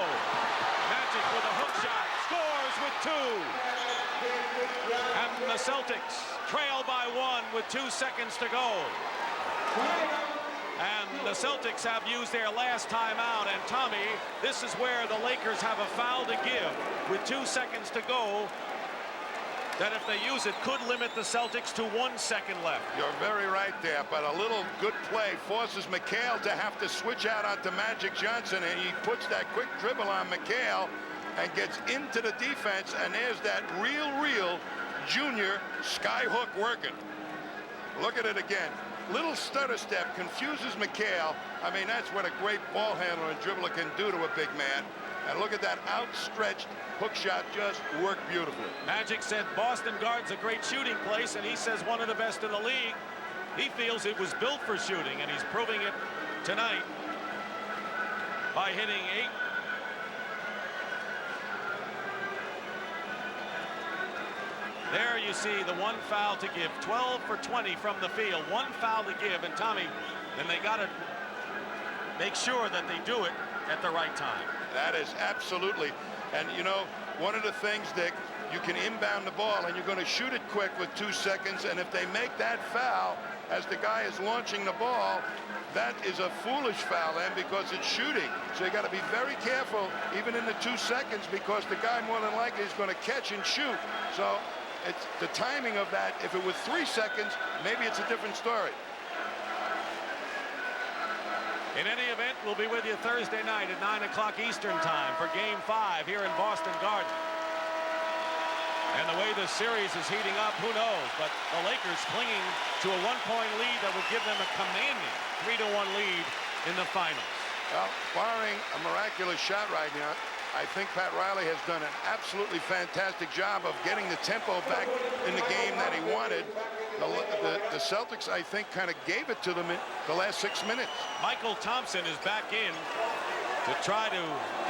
Magic with a hook shot, scores with 2. And the Celtics trail by 1 with 2 seconds to go. And the Celtics have used their last timeout. And Tommy, this is where the Lakers have a foul to give with 2 seconds to go. That if they use it could limit the Celtics to 1 second left. You're very right there, but a little good play forces McHale to have to switch out onto Magic Johnson, and he puts that quick dribble on McHale and gets into the defense, and there's that real junior sky hook working. Look at it again. Little stutter step confuses McHale. I mean, that's what a great ball handler and dribbler can do to a big man. And look at that outstretched hook shot, just worked beautifully. Magic said Boston guard's a great shooting place, and he says one of the best in the league. He feels it was built for shooting, and he's proving it tonight by hitting 8. There you see the 1 foul to give. 12 for 20 from the field. 1 foul to give, and Tommy, then they got to make sure that they do it at the right time. That is absolutely. And, you know, one of the things, Dick, you can inbound the ball, and you're going to shoot it quick with 2 seconds, and if they make that foul as the guy is launching the ball, that is a foolish foul then because it's shooting. So you got to be very careful, even in the 2 seconds, because the guy more than likely is going to catch and shoot. So it's the timing of that. If it was 3 seconds, maybe it's a different story. In any event, we'll be with you Thursday night at 9 o'clock Eastern time for Game 5 here in Boston Garden. And the way the series is heating up, who knows? But the Lakers clinging to a 1-point lead that would give them a commanding 3-1 lead in the finals. Well, barring a miraculous shot right now, I think Pat Riley has done an absolutely fantastic job of getting the tempo back in the game that he wanted. The Celtics, I think, kind of gave it to them in the last 6 minutes. Mychal Thompson is back in to try to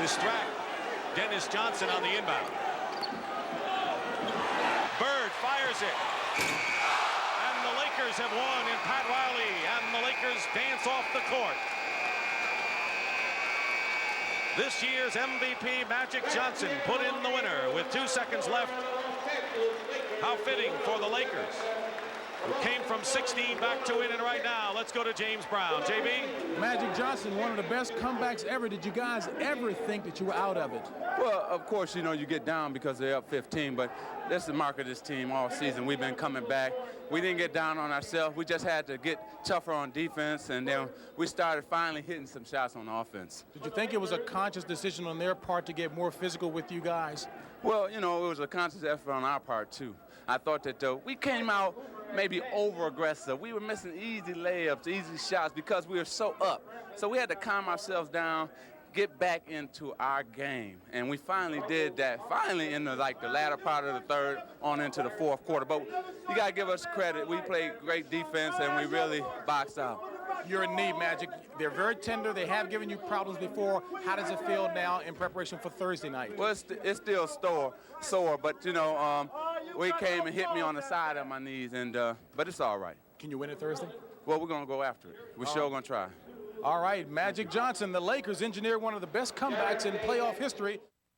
distract Dennis Johnson on the inbound. Bird fires it. And the Lakers have won in Pat Riley, and the Lakers dance off the court. This year's MVP, Magic Johnson, put in the winner with 2 seconds left. How fitting for the Lakers, who came from 16 back to win, and right now, let's go to James Brown. JB? Magic Johnson, one of the best comebacks ever. Did you guys ever think that you were out of it? Well, of course, you know, you get down because they're up 15, but that's the mark of this team all season. We've been coming back. We didn't get down on ourselves. We just had to get tougher on defense, and then we started finally hitting some shots on offense. Did you think it was a conscious decision on their part to get more physical with you guys? Well, you know, it was a conscious effort on our part, too. I thought that we came out maybe over-aggressive. We were missing easy layups, easy shots because we were so up. So we had to calm ourselves down, get back into our game. And we finally did that, finally in the latter part of the third on into the fourth quarter. But you got to give us credit. We played great defense, and we really boxed out. You're in need, Magic. They're very tender. They have given you problems before. How does it feel now in preparation for Thursday night? Well, it's still sore, but, you know, we came and hit me on the side of my knees, and but it's all right. Can you win it Thursday? Well, we're going to go after it. We're sure going to try. All right, Magic Johnson, the Lakers engineered one of the best comebacks in playoff history.